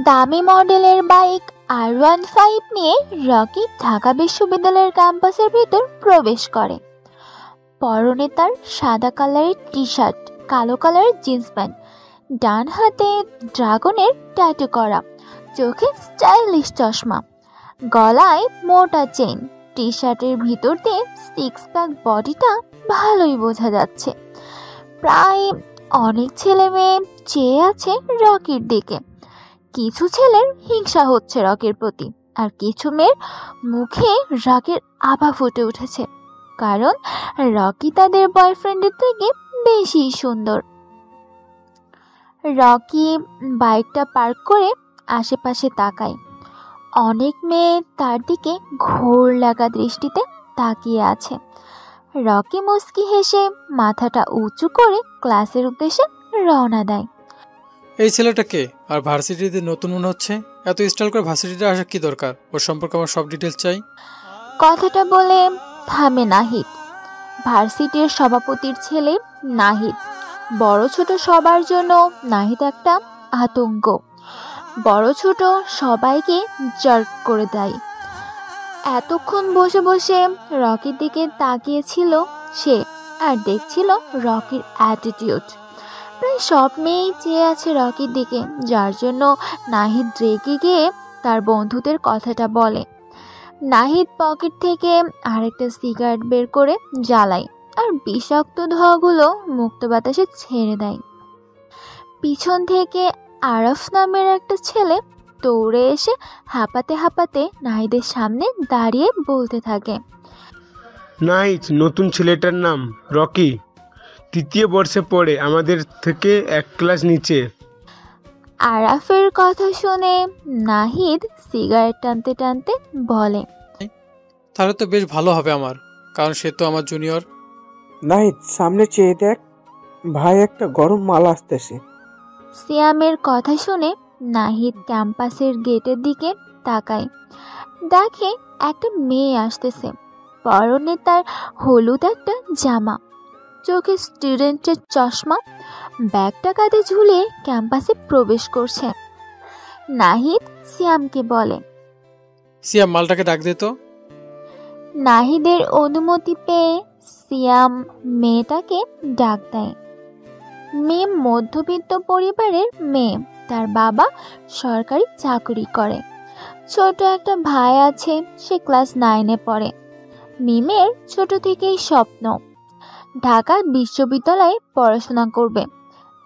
দামি মডেলের bike R15 নিয়ে রকি ঢাকা বিশ্ববিদ্যালয়ের ক্যাম্পাসের ভিতর প্রবেশ করে। পরনে তার সাদা কালারের টি শার্ট, কালো কালারের জিন্স প্যান্ট, ডান হাতে ড্রাগনের ট্যাটু করা, চোখে স্টাইলিশ চশমা, গলায় মোটা চেইন। টি শার্টের ভিতর দিয়ে সিক্স প্যাক বডিটা ভালোই বোঝা যাচ্ছে। প্রায় অনেক ছেলে মেয়ে চেয়ে আছে রকির দিকে। কিছু ছেলের হিংসা হচ্ছে রকির প্রতি, আর কিছু মেয়ের মুখে রাগের আভা ফুটে উঠেছে, কারণ রকি তাদের বয়ফ্রেন্ডের থেকে বেশি সুন্দর। রকি বাইকটা পার্ক করে আশেপাশে তাকায়। অনেক মেয়ে তার দিকে ঘোর লাগা দৃষ্টিতে তাকিয়ে আছে। রকি মুচকি হেসে মাথাটা উঁচু করে ক্লাসের উদ্দেশ্যে রওনা দেয়। এই ছেলেটা কে? আর ভার্সিটিতে নতুন মনে হচ্ছে। এত স্টাইল করে ভার্সিটিতে আসার কি দরকার? ওর সম্পর্কে আমার সব ডিটেলস চাই। কথাটা বলে থামে নাহিদ। ভার্সিটির সভাপতির ছেলে নাহিদ। বড় ছোট সবার জন্য নাহিদ একটা আতঙ্ক। বড় ছোট সবাইকে জার্ক করে দেয়। এতক্ষণ বসে বসে রকির দিকে তাকিয়েছিল সে, আর দেখছিল রকির অ্যাটিটিউড। প্রায় সব মেয়েই চেয়ে আছে রকির দিকে, যার জন্য নাহিদ রেগে গিয়ে তার বন্ধুদের কথাটা বলে। নাহিদ পকেট থেকে আরেকটা সিগারেট বের করে জ্বালায়, আর বিষাক্ত ধোঁয়াগুলো মুক্ত বাতাসে ছেড়ে দেয়। পিছন থেকে আরাফ নামের একটা ছেলে দৌড়ে এসে হাঁপাতে হাঁপাতে নাহিদের সামনে দাঁড়িয়ে বলতে থাকে, নাহিদ, নতুন ছেলেটার নাম রকি, তৃতীয় বর্ষে পড়ে, আমাদের থেকে এক ক্লাস নিচে। আরাফের কথা শুনে নাহিদ সিগারেট টানতে টানতে বলে, তাহলে তো বেশ ভালো হবে আমার, কারণ সে তো আমার জুনিয়র। নাহিদ, সামনে চেয়ে দেখ ভাই, একটা গরম মাল আসতেছে। সিয়ামের কথা শুনে নাহিদ ক্যাম্পাসের গেটের দিকে তাকায়। দেখে একটা মেয়ে আসতেছে। পরনে তার হলুদ একটা জামা, চোখে স্টুডেন্টের চশমা, ব্যাগটা কাঁধে ঝুলিয়ে ক্যাম্পাসে প্রবেশ করছে। নাহিদ সিয়ামকে বলে, সিয়াম, মালটাকে ডাক দে তো। নাহিদের অনুমতি পেয়ে সিয়াম মেয়েটাকে ডাক দেয়। মেয়ে মধ্যবিত্ত পরিবারের মেয়ে, তার বাবা সরকারি চাকরি করে। ছোট একটা ভাই আছে, সে ক্লাস 9-এ পড়ে। মিমের ছোট থেকেই স্বপ্ন ঢাকা বিশ্ববিদ্যালয়ে পড়াশোনা করবে,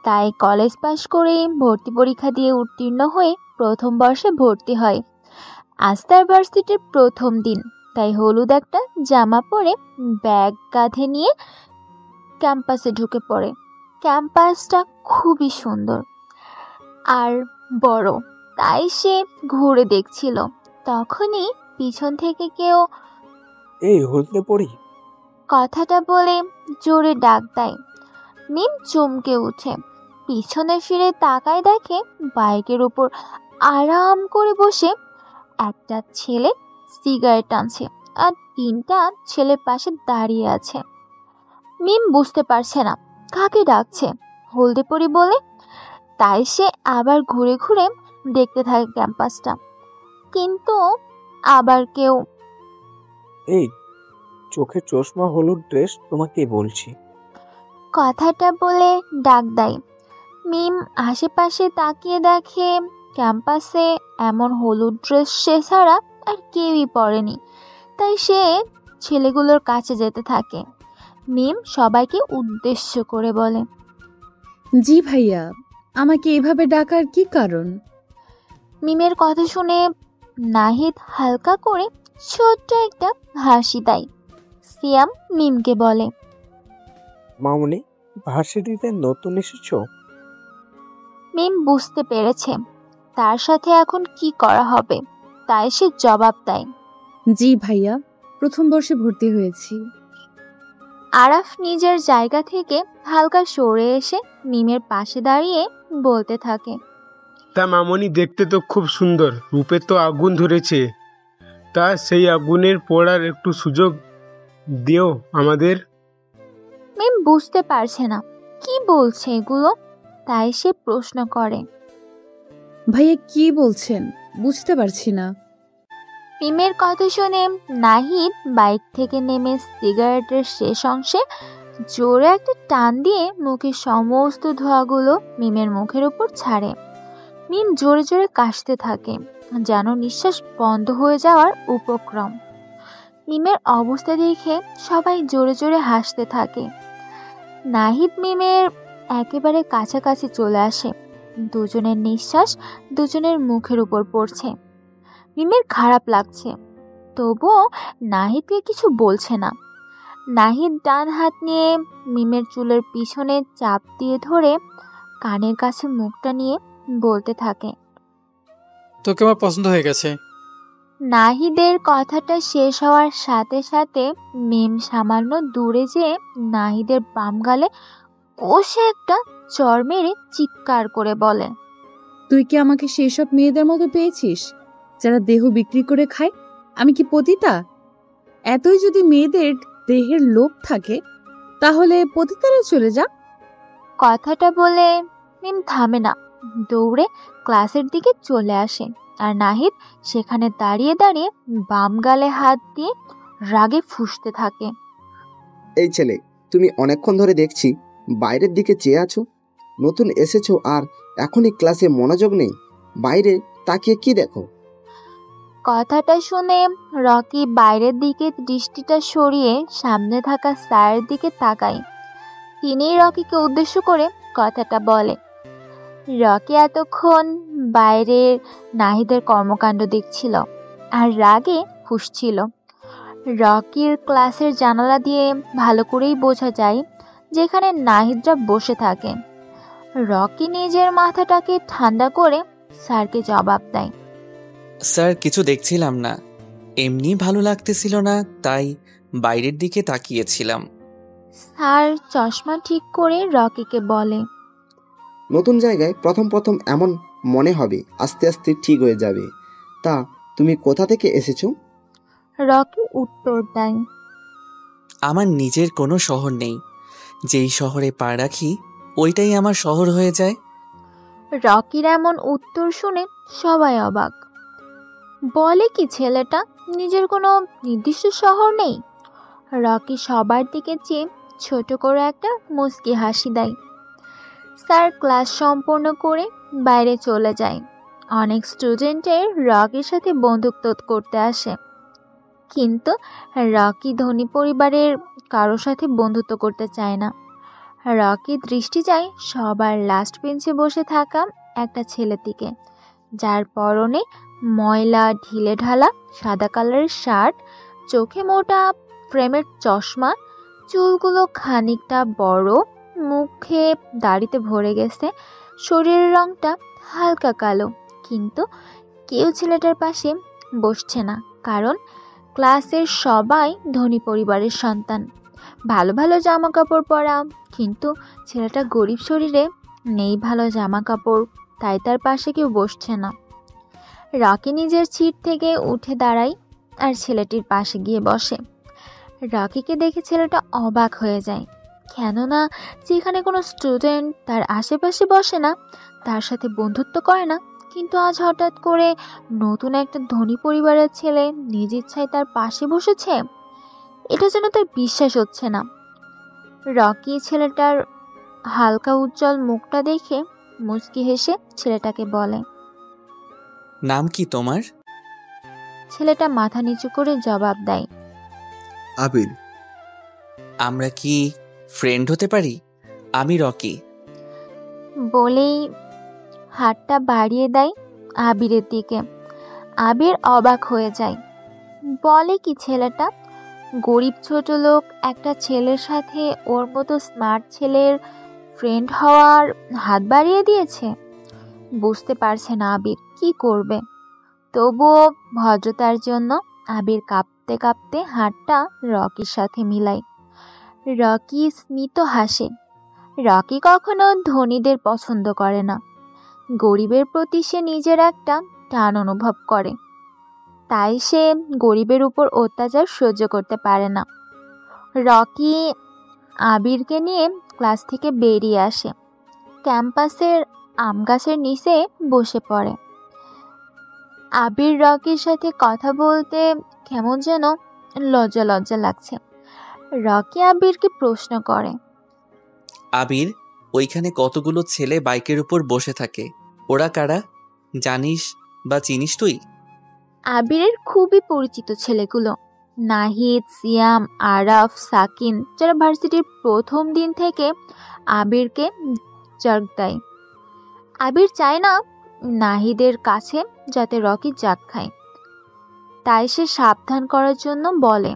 তাই কলেজ পাশ করে ভর্তি পরীক্ষা দিয়ে উত্তীর্ণ হয়ে প্রথম বর্ষে ভর্তি হয়। আজ তার ভার্সিটির প্রথম দিন, তাই হলুদ একটা জামা পরে ব্যাগ কাঁধে নিয়ে ক্যাম্পাসে ঢুকে পড়ে। ক্যাম্পাসটা খুবই সুন্দর আর বড়, তাই সে ঘুরে দেখছিল। তখনই পিছন থেকে কেউ এই হলদে পড়ি কথাটা বলে জোরে ডাক দেয়। মিম চমকে উঠে পিছনে ফিরে তাকায়, দেখে বাইকের উপর আরাম করে বসে একটা ছেলে সিগারেট টানছে, আর 3টা ছেলের পাশে দাঁড়িয়ে আছে। মিম বুঝতে পারছে না কাকে ডাকছে, হলদে পরি বলে। তাই সে আবার ঘুরে ঘুরে দেখতে থাকে ক্যাম্পাসটা, কিন্তু আবার কেউ এই চোখে চশমা, হলুদ ড্রেস, তোমাকে বলছি। কথাটা বলে ডাক দেয়। মিম আশেপাশে তাকিয়ে দেখে ক্যাম্পাসে এমন হলুদ ড্রেস সে ছাড়া আর কেউই পরেনি, তাই সে ছেলেগুলোর কাছে যেতে থাকে। মিম সবাইকে উদ্দেশ্য করে বলে, জি ভাইয়া, আমাকে এভাবে ডাকার কি কারণ? মিমের কথা শুনে নাহিদ হালকা করে ছোট্ট একটা হাসি দেয়। সিয়াম মিমকে বলে, মামুনি, ভার্সিটিতে নতুন এসেছো? মিম বুঝতে পেরেছে তার সাথে এখন কি করা হবে, তাই সে জবাব দেয়, জি ভাইয়া, প্রথম বর্ষে ভর্তি হয়েছি। আরাফ নিজের জায়গা থেকে হালকা সরে এসে মিমের পাশে দাঁড়িয়ে বলতে থাকে, তা মামনি, দেখতে তো খুব সুন্দর, রূপে তো আগুন ধরেছে। তা সেই আগুনের পড়ার একটু সুযোগ দিও আমাদের। মিম বুঝতে পারছে না কি বলছে এগুলো। তাই সে প্রশ্ন করে। ভাইয়া কি বলছেন? বুঝতে পারছি না। মিমের কথা শুনে নাহিদ বাইক থেকে নেমে সিগারেটের শেষ অংশে জোরে একটা টান দিয়ে মুখের সমস্ত ধোঁয়াগুলো মিমের মুখের উপর ছাড়ে। মিম জোরে জোরে কাশতে থাকে, যেন নিঃশ্বাস বন্ধ হয়ে যাওয়ার উপক্রম। মিমের অবস্থা দেখে সবাই জোরে জোরে হাসতে থাকে। নাহিদ মিমের একেবারে কাছাকাছি চলে আসে। দুজনের নিঃশ্বাস দুজনের মুখের উপর পড়ছে। মিমের খারাপ লাগছে, তবুও নাহিদকে কিছু বলছে না। নাহিদ ডান হাত নিয়ে মিমের চুলের পিছনে চাপ দিয়ে ধরে কানের কাছে মুখটা নিয়ে বলতে থাকে। তোকে আমার পছন্দ হয়ে গেছে। নাহিদের কথাটা শেষ হওয়ার সাথে সাথে মিম সামান্য দূরে যেয়ে নাহিদের বাম গালে কষে একটা চড় মেরে চিৎকার করে বলে, তুই কি আমাকে সেসব মেয়েদের মতো পেয়েছিস যারা দেহ বিক্রি করে খায়? আমি কি পতিতা? এতই যদি মেয়েদের দেহের লোভ থাকে তাহলে পতিতারে চলে যা। কথাটা বলে মিম থামে না, দৌড়ে ক্লাসের দিকে চলে আসে। আর নাহিদ সেখানে দাঁড়িয়ে দাঁড়িয়ে বাম গালে হাত দিয়ে রাগে ফুঁসতে থাকে। এই ছেলে, তুমি অনেকক্ষণ ধরে দেখছি বাইরের দিকে চেয়ে আছো। নতুন এসেছো আর এখনই ক্লাসে মনোযোগ নেই। বাইরে তাকিয়ে কি দেখো? কথাটা শুনে রকি বাইরের দিকে দৃষ্টিটা সরিয়ে সামনে থাকা স্যারের দিকে তাকায়। তিনিই রকিকে উদ্দেশ্য করে কথাটা বলে। রকি এতক্ষণ বাইরের নাহিদের কর্মকাণ্ড দেখছিল আর রাগে ফুঁসছিল। রকির ক্লাসের জানালা দিয়ে ভালো করেই বোঝা যায় যেখানে নাহিদরা বসে থাকে। রকি নিজের মাথাটাকে ঠান্ডা করে স্যারকে জবাব দেয়। স্যার, কিছু দেখছিলাম না, এমনি ভালো লাগতেছিল না, তাই বাইরের দিকে তাকিয়েছিলাম। স্যার চশমা ঠিক করে রকিকে বলে, নতুন জায়গায় প্রথম প্রথম এমন মনে হবে, আস্তে আস্তে ঠিক হয়ে যাবে। তা তুমি কোথা থেকে এসেছো? রকি উত্তর দেয়, আমার নিজের কোনো শহর নেই, যেই শহরে পা রাখি ওইটাই আমার শহর হয়ে যায়। রকির এমন উত্তর শুনে সবাই অবাক। বলে কি ছেলেটা, নিজের কোনো নির্দিষ্ট শহর নেই? রকি সবার দিকে চেয়ে ছোট করে একটা মুচকি হাসি দেয়। স্যার ক্লাস সম্পূর্ণ করে বাইরে চলে যায়। অনেক স্টুডেন্টের রকির সাথে বন্ধুত্ব করতে আসে, কিন্তু রকি ধনী পরিবারের কারোর সাথে বন্ধুত্ব করতে চায় না। রকির দৃষ্টি যায় সবার লাস্ট বেঞ্চে বসে থাকা একটা ছেলের দিকে, যার পরনে ময়লা ঢিলে ঢালা সাদা কালারের শার্ট, চোখে মোটা ফ্রেমের চশমা, চুলগুলো খানিকটা বড়, মুখে দাড়িতে ভরে গেছে, শরীরের রংটা হালকা কালো। কিন্তু কেউ ছেলেটার পাশে বসছে না, কারণ ক্লাসের সবাই ধনী পরিবারের সন্তান, ভালো ভালো জামা কাপড় পরা। কিন্তু ছেলেটা গরিব, শরীরে নেই ভালো জামা কাপড়, তাই তার পাশে কেউ বসছে না। রকি নিজের সিট থেকে উঠে দাঁড়ায় আর ছেলেটির পাশে গিয়ে বসে। রকিকে দেখে ছেলেটা অবাক হয়ে যায়, কেননা যেখানে কোনো স্টুডেন্ট তার আশেপাশে বসে না, তার সাথে বন্ধুত্ব করে না, কিন্তু আজ হঠাৎ করে নতুন একটা ধনী পরিবারের ছেলে নিজ ইচ্ছায় তার পাশে বসেছে। এটা যেন তার বিশ্বাস হচ্ছে না। রকি ছেলেটার হালকা উজ্জ্বল মুখটা দেখে মুচকি হেসে ছেলেটাকে বলে, নাম কি তোমার? ছেলেটা মাথা নিচু করে জবাব দেয়, আবির। আমরা কি ফ্রেন্ড হতে পারি? আমি রকি। বলেই হাতটা বাড়িয়ে দেয় আবিরের দিকে। আবির অবাক হয়ে যায়। বলে কি ছেলেটা, গরিব ছোট লোক একটা ছেলের সাথে ওর মতো স্মার্ট ছেলের ফ্রেন্ড হওয়ার হাত বাড়িয়ে দিয়েছে। বুঝতে পারছে না আবির কি করবে, তবুও ভদ্রতার জন্য আবির কাঁপতে কাঁপতে হাতটা রকির সাথে মিলায়। রকি স্মিত হাসে। রকি কখনো ধনীদের পছন্দ করে না, গরিবের প্রতি সে নিজের একটা টান অনুভব করে, তাই সে গরিবের উপর অত্যাচার সহ্য করতে পারে না। রকি আবিরকে নিয়ে ক্লাস থেকে বেরিয়ে আসে। ক্যাম্পাসের আম গাছের নিচে বসে পড়ে। আবির রকির সাথে কথা বলতে কেমন যেন লজ্জা লজ্জা লাগছে। রকি আবিরকে প্রশ্ন করে, আবির, ওইখানে কতগুলো ছেলে বাইকের উপর বসে থাকে, ওরা কারা? জানিস বা চিনিস তুই? আবিরের খুবই পরিচিত ছেলেগুলো, নাহিদ, সিয়াম, আরাফ, সাকিন, যারা ভার্সিটির প্রথম দিন থেকে আবিরকে জাগ দেয়। আবির চায় না নাহিদের কাছে যাতে রকি জাগ খায়, তাই সে সাবধান করার জন্য বলে,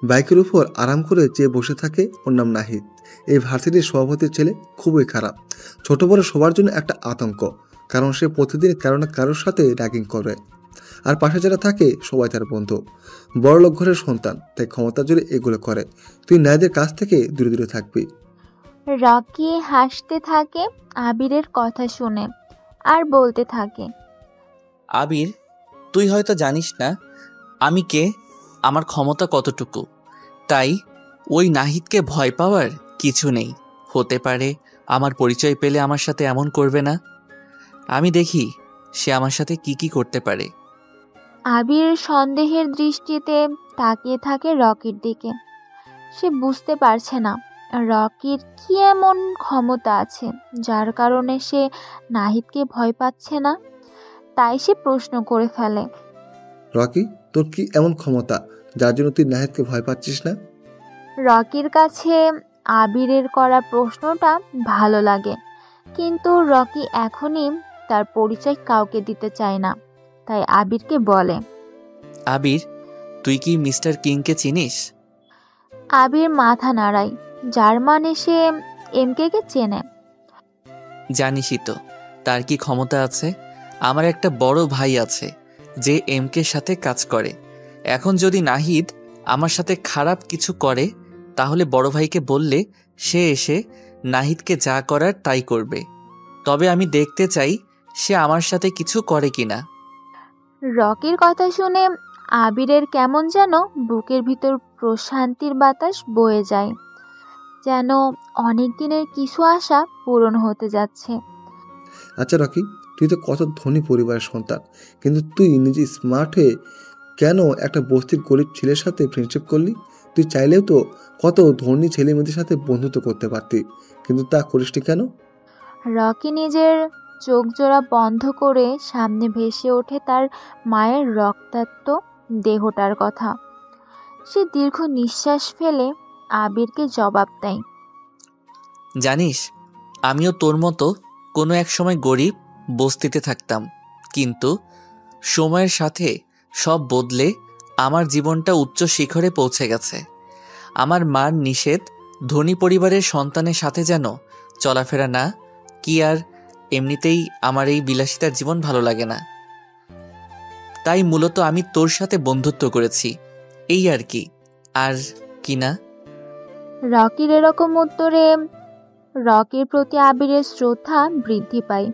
বাইকের উপর আরাম করে যে বসে থাকে ওর নাম নাহিদ। এই ভার্সিটির সভাপতির ছেলে খুবই খারাপ, ছোট বড় সবার জন্য একটা আতঙ্ক, কারণ সে প্রতিদিন কারো না কারোর সাথে র্যাগিং করে। আর পাশে যারা থাকে সবাই তার বন্ধু, বড়লোক ঘরের সন্তান, তাই ক্ষমতা জোরে এগুলো করে। তুই নাহিদের কাছ থেকে দূরে দূরে থাকবি। রকি হাসতে থাকে আবিরের কথা শুনে আর বলতে থাকে, আবির, তুই হয়তো জানিস না আমি কে, আমার ক্ষমতা কতটুকু। তাই ওই নাহিদকে ভয় পাওয়ার কিছু নেই। হতে পারে আমার পরিচয় পেলে আমার সাথে এমন করবে না। আমি দেখি সে আমার সাথে কি কি করতে পারে। আবির সন্দেহের দৃষ্টিতে তাকিয়ে থাকে রকির দিকে। সে বুঝতে পারছে না রকির কি এমন ক্ষমতা আছে যার কারণে সে নাহিদকে ভয় পাচ্ছে না। তাই সে প্রশ্ন করে ফেলে, রকি, তোর কি এমন ক্ষমতা যার জন্য তুই নাহিদকে ভয় পাচ্ছিস না? রকির কাছে আবিরের করা প্রশ্নটা ভালো লাগে, কিন্তু রকি এখনই তার পরিচয় কাউকে দিতে চায় না। তাই আবিরকে বলে, আবির, তুই কি মিস্টার কিংকে চিনিস? আবির মাথা নাড়ায়, যার মানে সে এমকে কে চেনে। জানিসই তো তার কি ক্ষমতা আছে। আমার একটা বড় ভাই আছে যে এমকের সাথে কাজ করে। এখন যদি নাহিদ আমার সাথে খারাপ কিছু করে, তাহলে বড় ভাইকে বললে সে এসে নাহিদকে যা করার তাই করবে। তবে আমি দেখতে চাই সে আমার সাথে কিছু করে কিনা। রকির কথা শুনে আবিরের কেমন যেন বুকের ভিতর প্রশান্তির বাতাস বয়ে যায়, যেন অনেক দিনের কিছু আশা পূরণ হতে যাচ্ছে। আচ্ছা রকি, তুই তো কত ধনী পরিবারের সন্তান, কিন্তু তুই নিজে স্মার্ট হয়ে কেন একটা বস্তির গরিব ছেলের সাথে ফ্রেন্ডশিপ করলি? তুই চাইলেও তো কত ধনী ছেলে মেয়েদের সাথে বন্ধুত্ব করতে পারতি, কিন্তু তা করিসনি কেন? রকি নিজের চোখ জোড়া বন্ধ করে সামনে ভেসে ওঠে তার মায়ের রক্তাক্ত দেহটার কথা। সে দীর্ঘ নিঃশ্বাস ফেলে আবিরকে জবাব দেয়, জানিস, আমিও তোর মতো কোনো এক সময় গরিব বস্তিতে থাকতাম, কিন্তু সময়ের সাথে সব বদলে আমার জীবনটা উচ্চ শিখরে পৌঁছে গেছে। আমার মার নিষেধ ধনী পরিবারের সন্তানের সাথে যেন চলাফেরা না কি, আর এমনিতেই আমার এই বিলাসিতার জীবন ভালো লাগে না। তাই মূলত আমি তোর সাথে বন্ধুত্ব করেছি, এই আর কি, আর কি না। রকির এরকম উত্তরে রকির প্রতি আবিরের শ্রদ্ধা বৃদ্ধি পায়।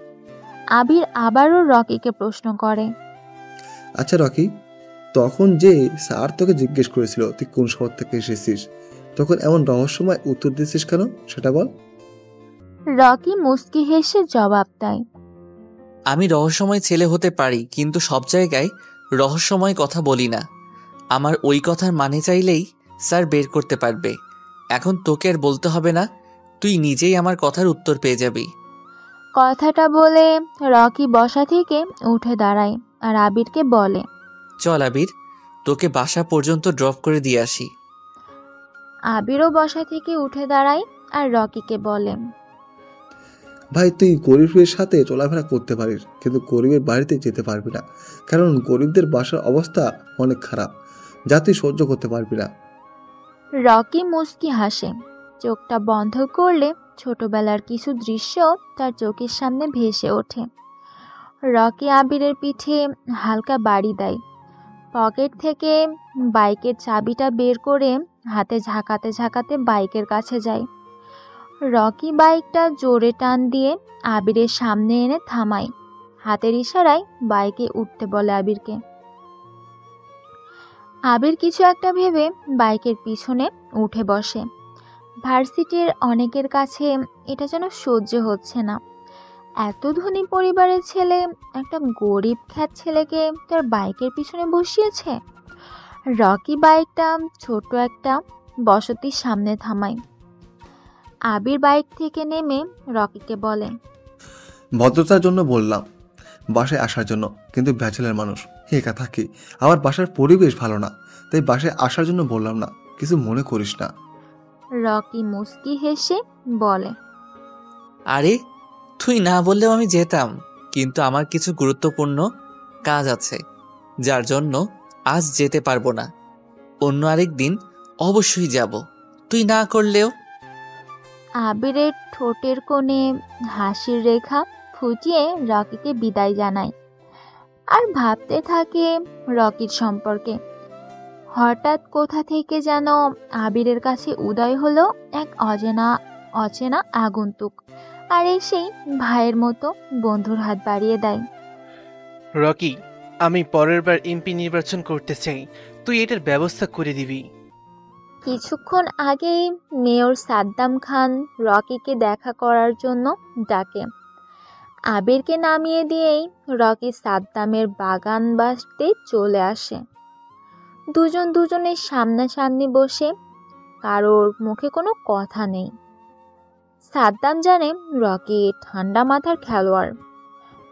আবির আবারও রকিকে প্রশ্ন করে, আচ্ছা রকি, তখন যে স্যার তোকে জিজ্ঞেস করেছিল তুই কোন শহর থেকে এসেছিস, তখন এমন রহস্যময় উত্তর দিয়েছিস কেন, সেটা বল। রকি মুচকি হেসে জবাব দেয়, আমি রহস্যময় ছেলে হতে পারি, কিন্তু সব জায়গায় রহস্যময় কথা বলি না। আমার ওই কথার মানে চাইলেই স্যার বের করতে পারবে। এখন তোকে আর বলতে হবে না, তুই নিজেই আমার কথার উত্তর পেয়ে যাবি। কথাটা বলে রকি বসা থেকে উঠে দাঁড়ায় আর আবিরকে বলে, চল আবির, তোকে বাসা পর্যন্ত ড্রপ করে দিয়ে আসি। আবিরও বসা থেকে উঠে দাঁড়ায় আর রকিকে বলে, ভাই, তুই গরিবের সাথে চলাফেরা করতে পারিস, কিন্তু গরিবের বাড়িতে যেতে পারবি না, কারণ গরিবদের বাসার অবস্থা অনেক খারাপ, যা তুই সহ্য করতে পারবি না। রকি মুচকি হাসে। চোখটা বন্ধ করলে ছোটবেলার কিছু দৃশ্য তার চোখের সামনে ভেসে ওঠে। রকি আবিরের পিঠে হালকা বাড়ি দেয়, পকেট থেকে বাইকের চাবিটা বের করে হাতে ঝাঁকাতে ঝাঁকাতে বাইকের কাছে যায়। রকি বাইকটা জোরে টান দিয়ে আবিরের সামনে এনে থামায়, হাতের ইশারায় বাইকে উঠতে বলে আবিরকে। আবির কিছু একটা ভেবে বাইকের পিছনে উঠে বসে। ভার্সিটির অনেকের কাছে এটা যেন সহ্য হচ্ছে না। এত ধনী পরিবারের ছেলে একটা গরিব খ্যাত ছেলেকে তার বাইকের পিছনে বসিয়েছে। রকি বাইকটা ছোট একটা বসতির সামনে থামায়। আবির বাইক থেকে নেমে রকিকে বলে, ভদ্রতার জন্য বললাম বাসায় আসার জন্য, কিন্তু ব্যাচেলার মানুষ একা থাকি, আমার বাসার পরিবেশ ভালো না, তাই বাসায় আসার জন্য বললাম না, কিছু মনে করিস না। রকি মুস্কি হেসে বলে, আরে তুই না বললেও আমি যেতাম, কিন্তু আমার কিছু গুরুত্বপূর্ণ কাজ আছে যার জন্য আজ যেতে পারবো না। অন্য আরেক দিন অবশ্যই যাব, তুই না করলেও। আবিরের ঠোঁটের কোণে হাসির রেখা ফুটিয়ে রকিকে বিদায় জানায় আর ভাবতে থাকে রকির সম্পর্কে। হঠাৎ কোথা থেকে যেন আবিরের কাছে উদয় হলো এক অচেনা আগন্তুক, আর এসেই ভাইয়ের মতো বন্ধুর হাত বাড়িয়ে দেয়। রকি, আমি পরের বার এমপি নির্বাচন করতে চাই, তুই এটার ব্যবস্থা করে দিবি। কিছুক্ষণ আগেই মেয়র সাদ্দাম খান রকিকে দেখা করার জন্য ডাকে। আবিরকে নামিয়ে দিয়েই রকি সাদ্দামের বাগান বাসতে চলে আসে। দুজন দুজনের সামনাসামনি বসে, কারোর মুখে কোনো কথা নেই। সাদ্দাম জানে রকি ঠান্ডা মাথার খেলোয়াড়,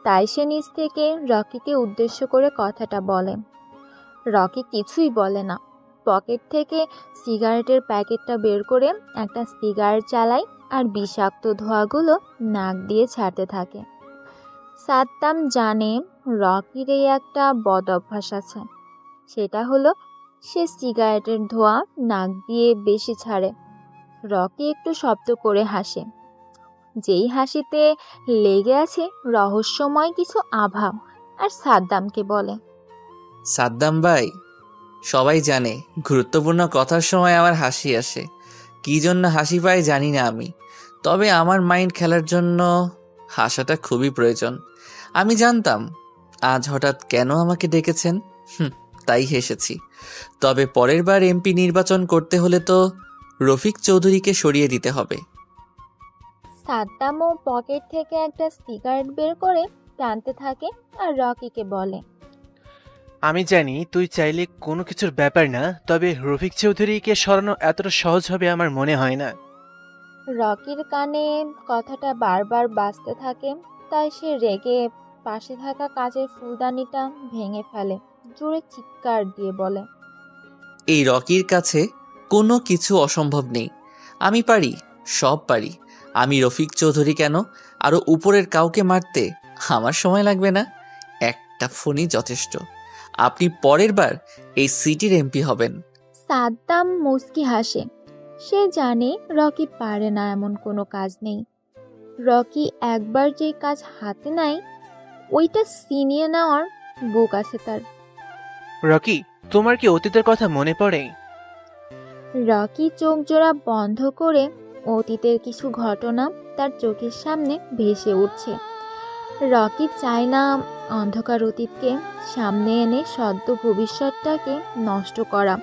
তাই সে নিজ থেকে রকিকে উদ্দেশ্য করে কথাটা বলে। রকি কিছুই বলে না, পকেট থেকে সিগারেটের প্যাকেটটা বের করে একটা সিগারেট চালায় আর বিষাক্ত ধোঁয়াগুলো নাক দিয়ে ছাড়তে থাকে। সাদ্দাম জানে রকির এই একটা বদ অভ্যাস আছে, সেটা হলো সে সিগারেটের ধোঁয়া নাক দিয়ে বেশি ছাড়ে। রকি একটু শব্দ করে হাসে, যেই হাসিতে লেগে আছে রহস্যময় কিছু আভা, আর সাদ্দামকে বলে, সাদ্দাম ভাই, সবাই জানে গুরুত্বপূর্ণ কথার সময় আমার হাসি আসে। কি জন্য হাসি পায় জানি না আমি, তবে আমার মাইন্ড খেলার জন্য হাসাটা খুবই প্রয়োজন। আমি জানতাম আজ হঠাৎ কেন আমাকে ডেকেছেন, তাই হেসেছি। তবে পরের বার এমপি নির্বাচন করতে হলে তো রফিক চৌধুরীকে সরিয়ে দিতে হবে। সাদ্দামও পকেট থেকে একটা সিগারেট বের করে টানতে থাকে আর রকিকে বলে, আমি জানি তুই চাইলে কোনো কিছুর ব্যাপার না, তবে রফিক চৌধুরীকে সরানো এতটা সহজ হবে আমার মনে হয় না। রকির কানে কথাটা বারবার বাজতে থাকে, তাই সে রেগে পাশে থাকা কাচের ফুলদানিটা ভেঙে ফেলে, জোরে চিৎকার দিয়ে বলে, এই রকির কাছে কোনো কিছু অসম্ভব নেই। আমি পারি, সব পারি। আমি রফিক চৌধুরী কেন আরও উপরের কাউকে মারতে আমার সময় লাগবে না, একটা ফোনই যথেষ্ট। আপনি পরের বার এই সিটির এমপি হবেন। সাদ্দাম মুস্কি হাসে, সে জানে রকি পারে না, এমন কোনো কাজ নেই। রকি একবার যে কাজ হাতে নেয় ওইটা ছিনিয়ে নেওয়ার বুক আছে তার। রকি, তোমার কি অতীতের কথা মনে পড়ে? রকি চোখ জোড়া বন্ধ করে অতীতের কিছু ঘটনা তার চোখের সামনে ভেসে উঠছে। রকি চায় না অন্ধকার অতীতকে সামনে এনে সদ্য ভবিষ্যৎটাকে নষ্ট করা,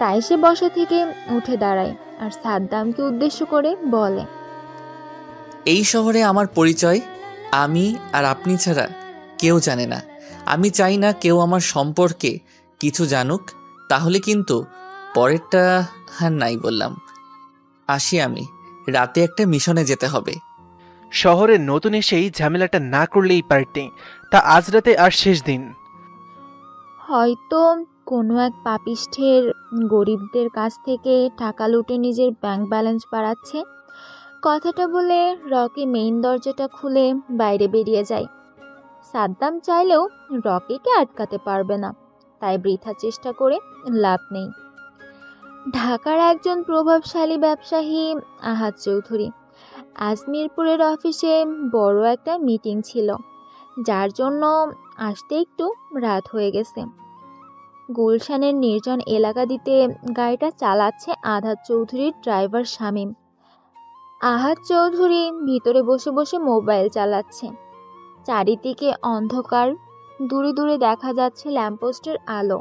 তাই সে বসা থেকে উঠে দাঁড়ায় আর সাদ্দামকে উদ্দেশ্য করে বলে, এই শহরে আমার পরিচয় আমি আর আপনি ছাড়া কেউ জানে না। আমি চাই না কেউ আমার সম্পর্কে কিছু জানুক, তাহলে কিন্তু পরেরটা আর নাই বললাম। আসি আমি, রাতে একটা মিশনে যেতে হবে। শহরে নতুন এসেই ঝামেলাটা না করলেই পারতে, তা আজ রাতে আর শেষ দিন। হয়তো কোনো এক পাপিষ্ঠের গরিবদের কাছ থেকে টাকা লুটে নিজের ব্যাংক ব্যালেন্স বাড়াচ্ছে। কথাটা বলে রকি মেইন দরজাটা খুলে বাইরে বেরিয়ে যায়। সাদ্দাম চাইলেও রকিকে আটকাতে পারবে না, তাই বৃথা চেষ্টা করে লাভ নেই। ঢাকার একজন প্রভাবশালী ব্যবসায়ী আহাদ চৌধুরী, আজমিরপুরের অফিসে বড় একটা মিটিং ছিল, যার জন্য আসতে একটু রাত হয়ে গেছে। গুলশানের নির্জন এলাকা দিতে গাড়িটা চালাচ্ছে আহাদ চৌধুরীর ড্রাইভার শামীম। আহাদ চৌধুরী ভিতরে বসে বসে মোবাইল চালাচ্ছে। চারিদিকে অন্ধকার, দূরে দূরে দেখা যাচ্ছে ল্যাম্পপোস্টের আলো।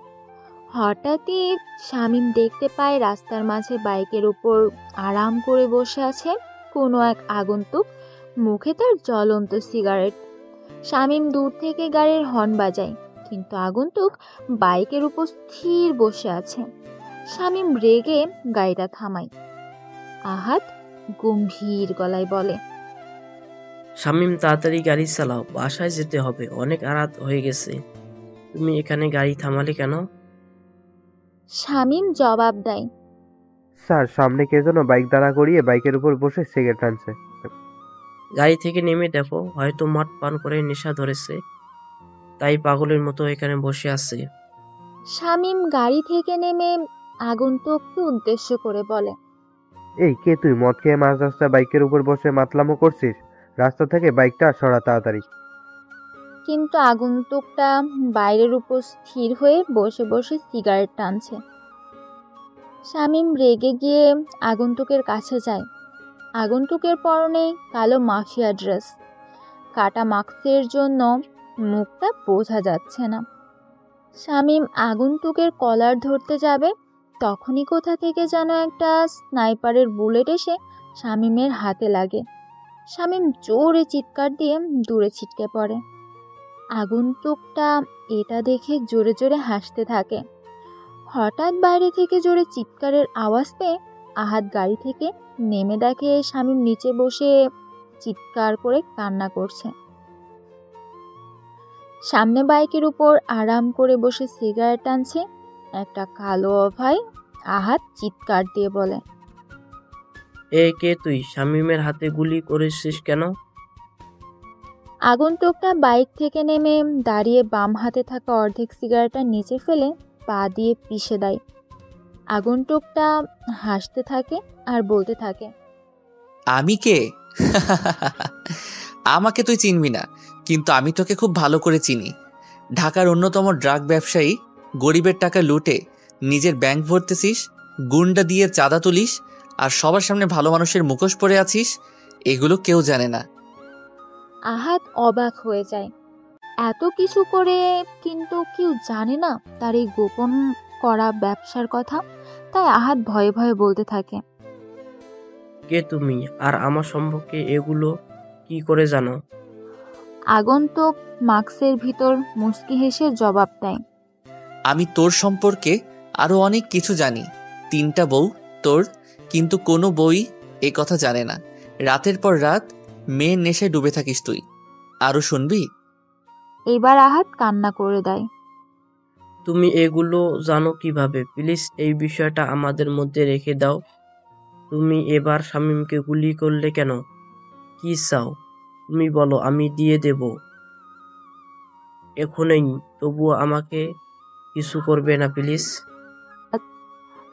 হঠাৎই শামীম দেখতে পায় রাস্তার মাঝে বাইকের উপর আরাম করে বসে আছে কোনো এক আগন্তুক, মুখে তার জ্বলন্ত সিগারেট। শামীম দূর থেকে গাড়ির হর্ন বাজায়, কিন্তু আগন্তুক বাইকের উপর স্থির বসে আছে। শামীম রেগে গাড়িটা থামায়। আহাদ গম্ভীর গলায় বলে, শামীম, তাড়াতাড়ি গাড়ি চালাও, বাসায় যেতে হবে, অনেক রাত হয়ে গেছে। তুমি এখানে গাড়ি থামালে কেন? শামীম জবাব দেয়, স্যার, সামনে কে যেন বাইক দাঁড়া করিয়ে বাইকের উপর বসে সিগারেট টানছে। গাড়ি থেকে নেমে দেখো, হয়তো মদ পান করে নেশা ধরেছে, তাই পাগলের মতো এখানে বসে আছে। শামীম গাড়ি থেকে নেমে আগন্তুককে উদ্দেশ্য করে বলে, এই কে তুই? মদ খেয়ে মাঝ রাস্তায় বাইকের উপর বসে মাতলামো করছিস? রাস্তা থেকে বাইকটা সরা তাড়াতাড়ি। কিন্তু আগন্তুকটা বাইরের উপর স্থির হয়ে বসে বসে সিগারেট টানছে। শামীম রেগে গিয়ে আগন্তুকের কাছে যায়। আগন্তুকের পরনে কালো মাফিয়া ড্রেস, কাটা মাস্কের জন্য মুখটা বোঝা যাচ্ছে না। শামীম আগন্তুকের কলার ধরতে যাবে, তখনই কোথা থেকে যেন একটা স্নাইপারের বুলেট এসে শামীমের হাতে লাগে। শামীম জোরে চিৎকার দিয়ে দূরে ছিটকে পড়ে। আগন্তুকটা এটা দেখে জোরে জোরে হাসতে থাকে। হঠাৎ বাইরে থেকে জোরে চিৎকারের আওয়াজ পেয়ে আহাদ গাড়ি থেকে নেমে দেখে শামীম নিচে বসে চিৎকার করে কান্না করছে। সামনে বাইকের উপর আরাম করে বসে সিগারেট টানছে একটা কালো অভয়। আহাদ চিৎকার দিয়ে বলে, কে তুই? শামীমের হাতে গুলি করেছিস কেন? আগন্তুকটা বাইক থেকে নেমে দাঁড়িয়ে বাম হাতে থাকা অর্ধেক সিগারেটটা নিচে ফেলে পা দিয়ে পিষে দেয়। আগন্তুকটা হাসতে থাকে আর বলতে থাকে, আমি কে? আমাকে তুই চিনবি না, কিন্তু আমি তোকে খুব ভালো করে চিনি। ঢাকার অন্যতম ড্রাগ ব্যবসায়ী, গরিবের টাকা লুটে নিজের ব্যাংক ভরতেছিস, গুন্ডা দিয়ে চাঁদা তুলিস, আর সবার সামনে ভালো মানুষের মুখোশ পরে আছিস। এগুলো কেউ জানে না। আহাদ অবাক হয়ে যায়। এত কিছু করে কিন্তু কেউ জানে না তার এই গোপন করা ব্যবসার কথা। তাই আহাদ ভয়ে ভয়ে বলতে থাকে, কে তুমি, আর আমার সম্পর্কে এগুলো কি করে জানো? আগন্তুক মাস্কের ভিতর মুচকি হেসে জবাব দেয়, আমি তোর সম্পর্কে আরো অনেক কিছু জানি। 3টা বউ তোর, কিন্তু কোনো বই এ কথা জানে না। রাতের পর রাত মেয়ের নেশায় ডুবে থাকিস তুই। আরো শুনবি? এবার আহাদ কান্না করে দেয়। তুমি এগুলো জানো কিভাবে? প্লিজ এই বিষয়টা আমাদের মধ্যে রেখে দাও। তুমি এবার শামীমকে গুলি করলে কেন? কি চাও তুমি বলো, আমি দিয়ে দেব এখনই। তবুও আমাকে কিছু করবে না প্লিজ।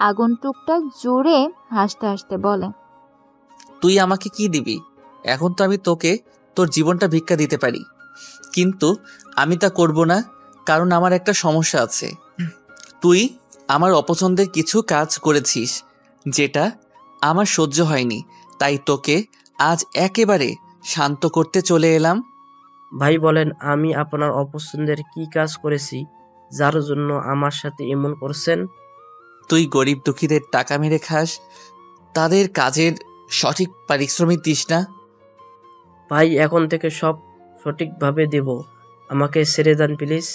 আগন্তুকটা জোরে হাসতে হাসতে বলে, তুই আমাকে কি দিবি? এখন তো আমি তোকে তোর জীবনটা ভিক্ষা দিতে পারি, কিন্তু আমি তা করব না, কারণ আমার একটা সমস্যা আছে। তুই আমার অপছন্দের কিছু কাজ করেছিস যেটা আমার সহ্য হয়নি, তাই তোকে আজ একেবারে শান্ত করতে চলে এলাম। ভাই বলেন, আমি আপনার অপছন্দের কি কাজ করেছি যার জন্য আমার সাথে এমন করছেন? তুই গরিব দুঃখীদের টাকা মেরে খাস, তাদের কাজের সঠিক পারিশ্রমিক দিস না। ভাই এখন থেকে সব সঠিকভাবে দেব, আমাকে ছেড়ে দেন প্লিজ।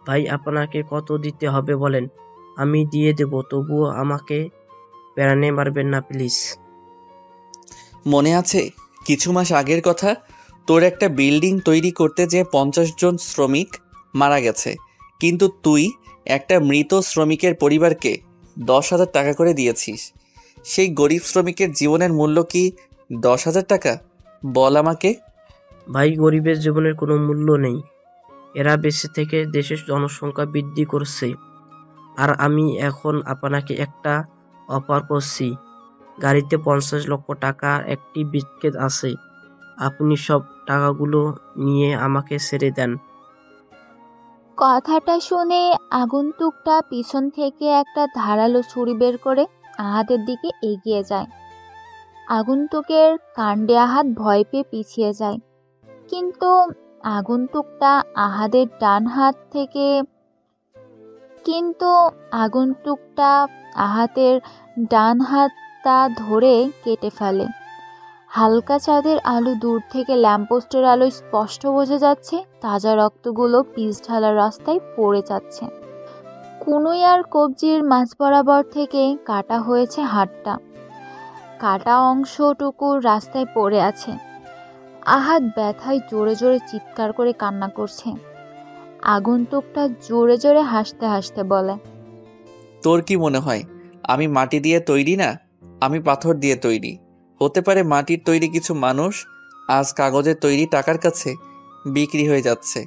ভাই আপনাকে কত দিতে হবে বলেন, আমি দিয়ে দেব, তবুও আমাকে প্যারানে মারবেন না প্লিজ। মনে আছে কিছু মাস আগের কথা? তোর একটা বিল্ডিং তৈরি করতে যে 50 জন শ্রমিক মারা গেছে, কিন্তু তুই একটা মৃত শ্রমিকের পরিবারকে 10,000 টাকা করে দিয়েছিস। সেই গরিব শ্রমিকের জীবনের মূল্য কি 10,000 টাকা? বল আমাকে। ভাই, গরিবের জীবনের কোনো মূল্য নেই। এরা বেঁচে থেকে দেশের জনসংখ্যা বৃদ্ধি করছে। আর আমি এখন আপনাকে একটা অফার করছি। গাড়িতে 50 লক্ষ টাকার একটি ব্রিফকেস আছে, আপনি সব টাকাগুলো নিয়ে আমাকে ছেড়ে দেন। কথাটা শুনে আগন্তুকটা পিছন থেকে একটা ধারালো ছুরি বের করে আহাদের দিকে এগিয়ে যায়। আগন্তুকের কাণ্ডে আহাদ ভয় পেয়ে পিছিয়ে যায়, কিন্তু আগন্তুকটা আহাদের ডান হাত থেকে কিন্তু আগন্তুকটা আহাতের ডান হাতটা ধরে কেটে ফেলে। হালকা চাঁদের আলো দূর থেকে ল্যাম্পপোস্টের আলোয় স্পষ্ট বোঝা যাচ্ছে তাজা রক্তগুলো পিচ ঢালা রাস্তায় পড়ে যাচ্ছে। কুনুই আর কবজির মাঝ বরাবর থেকে কাটা হয়েছে হাতটা, কাটা অংশটুকু রাস্তায় পড়ে আছে। আহাত ব্যথায় জোরে জোরে চিৎকার করে কান্না করছে। আগন্তুকটা জোরে জোরে হাসতে হাসতে বলে, তোর কি মনে হয় আমি মাটি দিয়ে তৈরি না? আমি পাথর দিয়ে তৈরি। হতে পারে মাটির তৈরি কিছু মানুষ আজ কাগজের তৈরি টাকার কাছে বিক্রি হয়ে যাচ্ছে,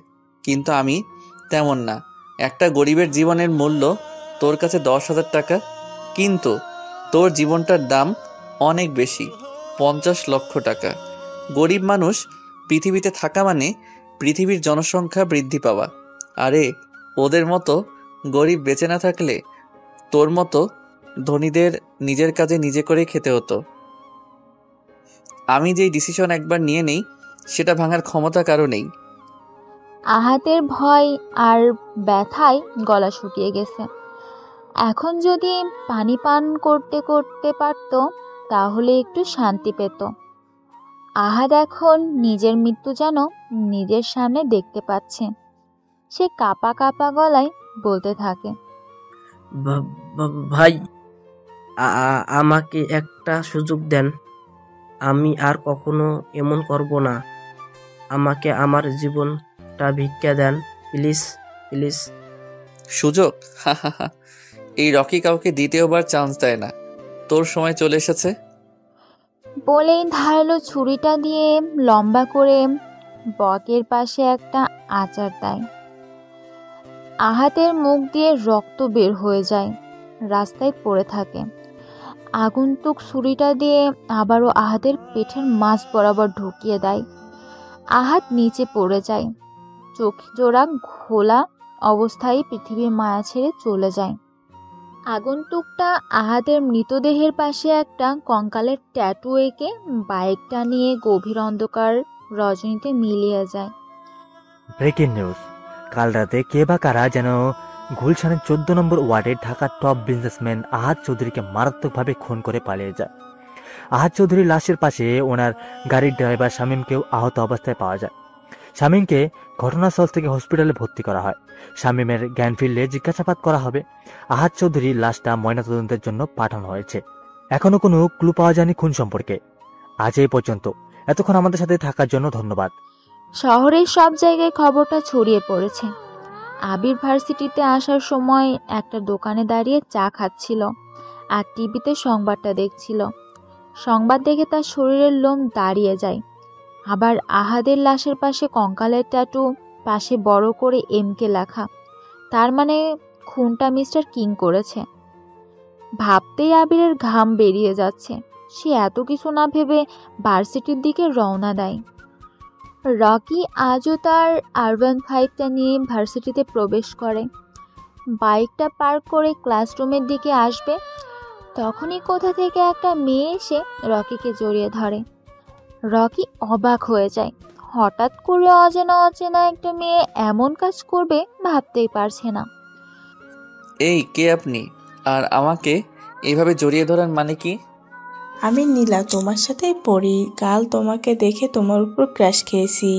কিন্তু আমি তেমন না। একটা গরিবের জীবনের মূল্য তোর কাছে 10,000 টাকা, কিন্তু তোর জীবনটার দাম অনেক বেশি, 50 লক্ষ টাকা। গরিব মানুষ পৃথিবীতে থাকা মানে পৃথিবীর জনসংখ্যা বৃদ্ধি পাওয়া। আরে ওদের মতো গরিব বেঁচে না থাকলে তোর মতো ধনীদের নিজের কাজে নিজে করে খেতে হতো। আমি যেই ডিসিশন একবার নিয়ে নেই সেটা ভাঙার ক্ষমতা কারো নেই। আহাতের ভয় আর ব্যথায় গলা শুকিয়ে গেছে। এখন যদি পানি পান করতে করতে পারত তাহলে একটু শান্তি পেত। আহাদ এখন নিজের মৃত্যু যেন নিজের সামনে দেখতে পাচ্ছে। সে কাঁপা কাঁপা গলায় বলতে থাকে, ভাই, আমাকে একটা সুযোগ দেন। আমি আর কখনো এমন করব না। আমাকে আমার জীবনটা ভিক্ষা দেন, প্লিজ প্লিজ। সুযোগ? এই রকি কাউকে দ্বিতীয়বার চান্স দেয় না। তোর সময় চলে এসেছে। বলেই ধারালো ছুরিটা দিয়ে লম্বা করে বকের পাশে একটা আঁচার দেয়। আহাতের মুখ দিয়ে রক্ত বের হয়ে যায়, রাস্তায় পড়ে থাকে। আগন্তুক ছুরিটা দিয়ে আবারও আহাতের পেটের মাঝ বরাবর ঢুকিয়ে দেয়। আহাত নিচে পড়ে যায়, চোখ জোড়া ঘোলা অবস্থায় পৃথিবীর মায়া ছেড়ে চলে যায়। আগন্তুকটা আহাদের মৃতদেহের পাশে একটা কঙ্কালের ট্যাটু এঁকে বাইকটা নিয়ে গভীর অন্ধকার রজনীতে মিলিয়ে যায়। ব্রেকিং নিউজ, কাল রাতে কে বা কারা যেন গুলশানের 14 নম্বর ওয়ার্ডের ঢাকার টপ বিজনেসম্যান আহাদ চৌধুরীকে মারাত্মকভাবে খুন করে পালিয়ে যায়। আহাদ চৌধুরীর লাশের পাশে ওনার গাড়ির ড্রাইভার শামীমকেও আহত অবস্থায় পাওয়া যায়। শামীমকে ঘটনাস্থল থেকে হসপিটালে ভর্তি করা হয়। শামীমের জ্ঞান ফিরলে জিজ্ঞাসাবাদ করা হবে। আহাদ চৌধুরীর লাশটা ময়নাতদন্তের জন্য পাঠানো হয়েছে। এখনো কোনো ক্লু পাওয়া যায়নি খুন সম্পর্কে। আজ এই পর্যন্ত। এতক্ষণ আমাদের সাথে থাকার জন্য ধন্যবাদ। শহরের সব জায়গায় খবরটা ছড়িয়ে পড়েছে। আবির ভার্সিটিতে আসার সময় একটা দোকানে দাঁড়িয়ে চা খাচ্ছিল আর টিভিতে সংবাদটা দেখছিল। সংবাদ দেখে তার শরীরের লোম দাঁড়িয়ে যায়। আবার আহাদের লাশের পাশে কঙ্কালের ট্যাটু, পাশে বড় করে এমকে লেখা। তার মানে খুনটা মিস্টার কিং করেছে। ভাবতেই আবিরের ঘাম বেরিয়ে যাচ্ছে। সে এত কিছু না ভেবে ভার্সিটির দিকে রওনা দেয়। রকি আজও তার R15টা নিয়ে ভার্সিটিতে প্রবেশ করে। বাইকটা পার্ক করে ক্লাসরুমের দিকে আসবে, তখনই কোথা থেকে একটা মেয়ে এসে রকিকে জড়িয়ে ধরে। রকি অবাক হয়ে যায়। হঠাৎ করে অজানা অচেনা একটা মেয়ে এমন কাজ করবে ভাবতেই পারছে না। এই কে আপনি? আর আমাকে এইভাবে জড়িয়ে ধরার মানে কি? আমি নীলা, তোমার সাথেই পড়ি। কাল তোমাকে দেখে তোমার উপর ক্র্যাশ খেয়েছি।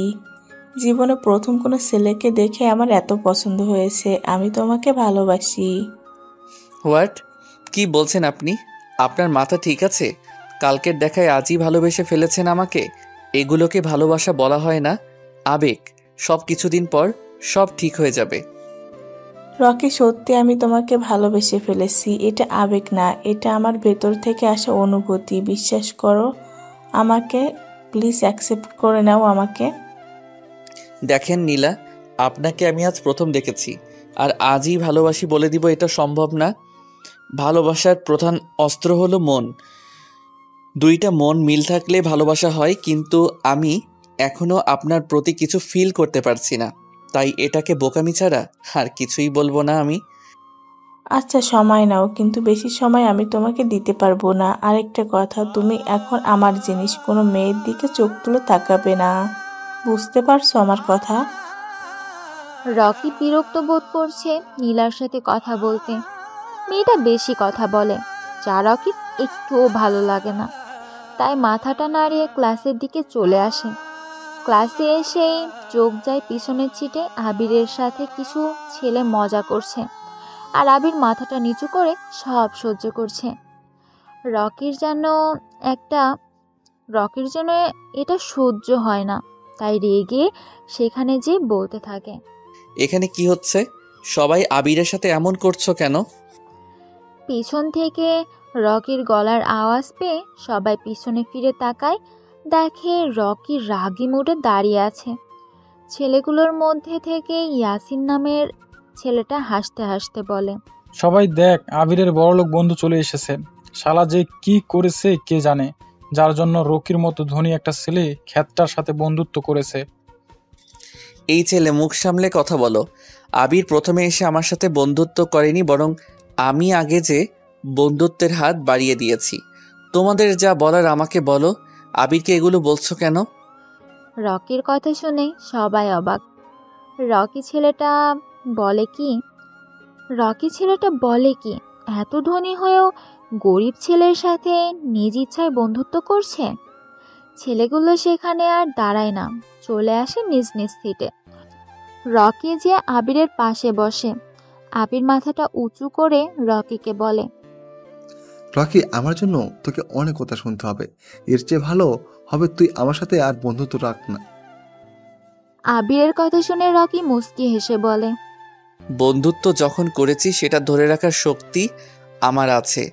জীবনে প্রথম কোনো ছেলেকে দেখে আমার এত পছন্দ হয়েছে। আমি তোমাকে ভালোবাসি। হোয়াট? কি বলছেন আপনি? আপনার মাথা ঠিক আছে? কালকের দেখায় আজই ভালোবেসে ফেলেছেন আমাকে? এগুলোকে ভালোবাসা বলা হয় না, আবেগ। সব কিছুদিন পর সব ঠিক হয়ে যাবে। রকি, সত্যি আমি তোমাকে ভালোবেসে ফেলেছি। এটা আবেগ না, এটা আমার ভেতর থেকে আসা অনুভূতি। বিশ্বাস করো আমাকে, প্লিজ অ্যাকসেপ্ট করে নাও আমাকে। দেখেন নীলা, আপনাকে আমি আজ প্রথম দেখেছি, আর আজই ভালোবাসি বলে দিব এটা সম্ভব না। ভালোবাসার প্রধান অস্ত্র হলো মন। দুইটা মন মিল থাকলে ভালোবাসা হয়, কিন্তু আমি এখনো আপনার প্রতি কিছু ফিল করতে পারছি না, তাই এটাকে বোকামি ছাড়া আর কিছুই বলবো না আমি। আচ্ছা, সময় নাও, কিন্তু বেশি সময় আমি তোমাকে দিতে পারবো না। আরেকটা কথা, তুমি এখন আমার জিনিস। কোনো মেয়ের দিকে চোখ তুলে তাকাবে না। বুঝতে পারছো আমার কথা? রকি বিরক্ত বোধ করছে নীলার সাথে কথা বলতে। মেয়েটা বেশি কথা বলে, যা রকির একটুও ভালো লাগে না। তাই মাথাটা নাড়িয়ে ক্লাসের দিকে চলে আসে। ক্লাসে এসেই চোখ যায় পিছনের সিটে আবিরের সাথে কিছু ছেলে মজা করছে, আর আবির মাথাটা নিচু করে সব সহ্য করছে। রকির যেন এটা সহ্য হয় না, তাই রেগে সেখানে যে বলতে থাকে, এখানে কি হচ্ছে? সবাই আবিরের সাথে এমন করছো কেন? পিছন থেকে রকির গলার আওয়াজ পেয়ে সবাই পিছনে ফিরে তাকায়। দেখে রকি রাগী মুডে দাঁড়িয়ে আছে। ছেলেগুলোর মধ্যে থেকে ইয়াসিন নামের ছেলেটা হাসতে হাসতে বলে, সবাই দেখ, আবিরের বড়লোক বন্ধু চলে এসেছে। শালা যে কি করেছে কে জানে, যার জন্য রকির মতো ধনী একটা ছেলে খ্যাতটার সাথে বন্ধুত্ব করেছে। এই ছেলে, মুখ সামলে কথা বলো। আবির প্রথমে এসে আমার সাথে বন্ধুত্ব করেনি, বরং আমি আগে যে বন্ধুত্বের হাত বাড়িয়ে দিয়েছি। তোমাদের যা বলার আমাকে বলো। আবিরকে এগুলো বলছো কেন? রকির কথা শুনে সবাই অবাক। রকি ছেলেটা বলে কি এত ধনী হয়েও গরিব ছেলের সাথে নিজ ইচ্ছায় বন্ধুত্ব করছে? ছেলেগুলো সেখানে আর দাঁড়ায় না, চলে আসে নিজ নিজ সিটে। রকি যে আবিরের পাশে বসে। আবির মাথাটা উঁচু করে রকিকে বলে, রকি, আমার জন্য তোকে অনেক কথা শুনতে হবে। এর চেয়ে ভালো হবে তুই আমার সাথে আর বন্ধুত্ব রাখ না। আবিরের কথা শুনে রকি মুচকি হেসে বলে, বন্ধুত্ব যখন করেছি সেটা ধরে রাখার শক্তি আমার আছে।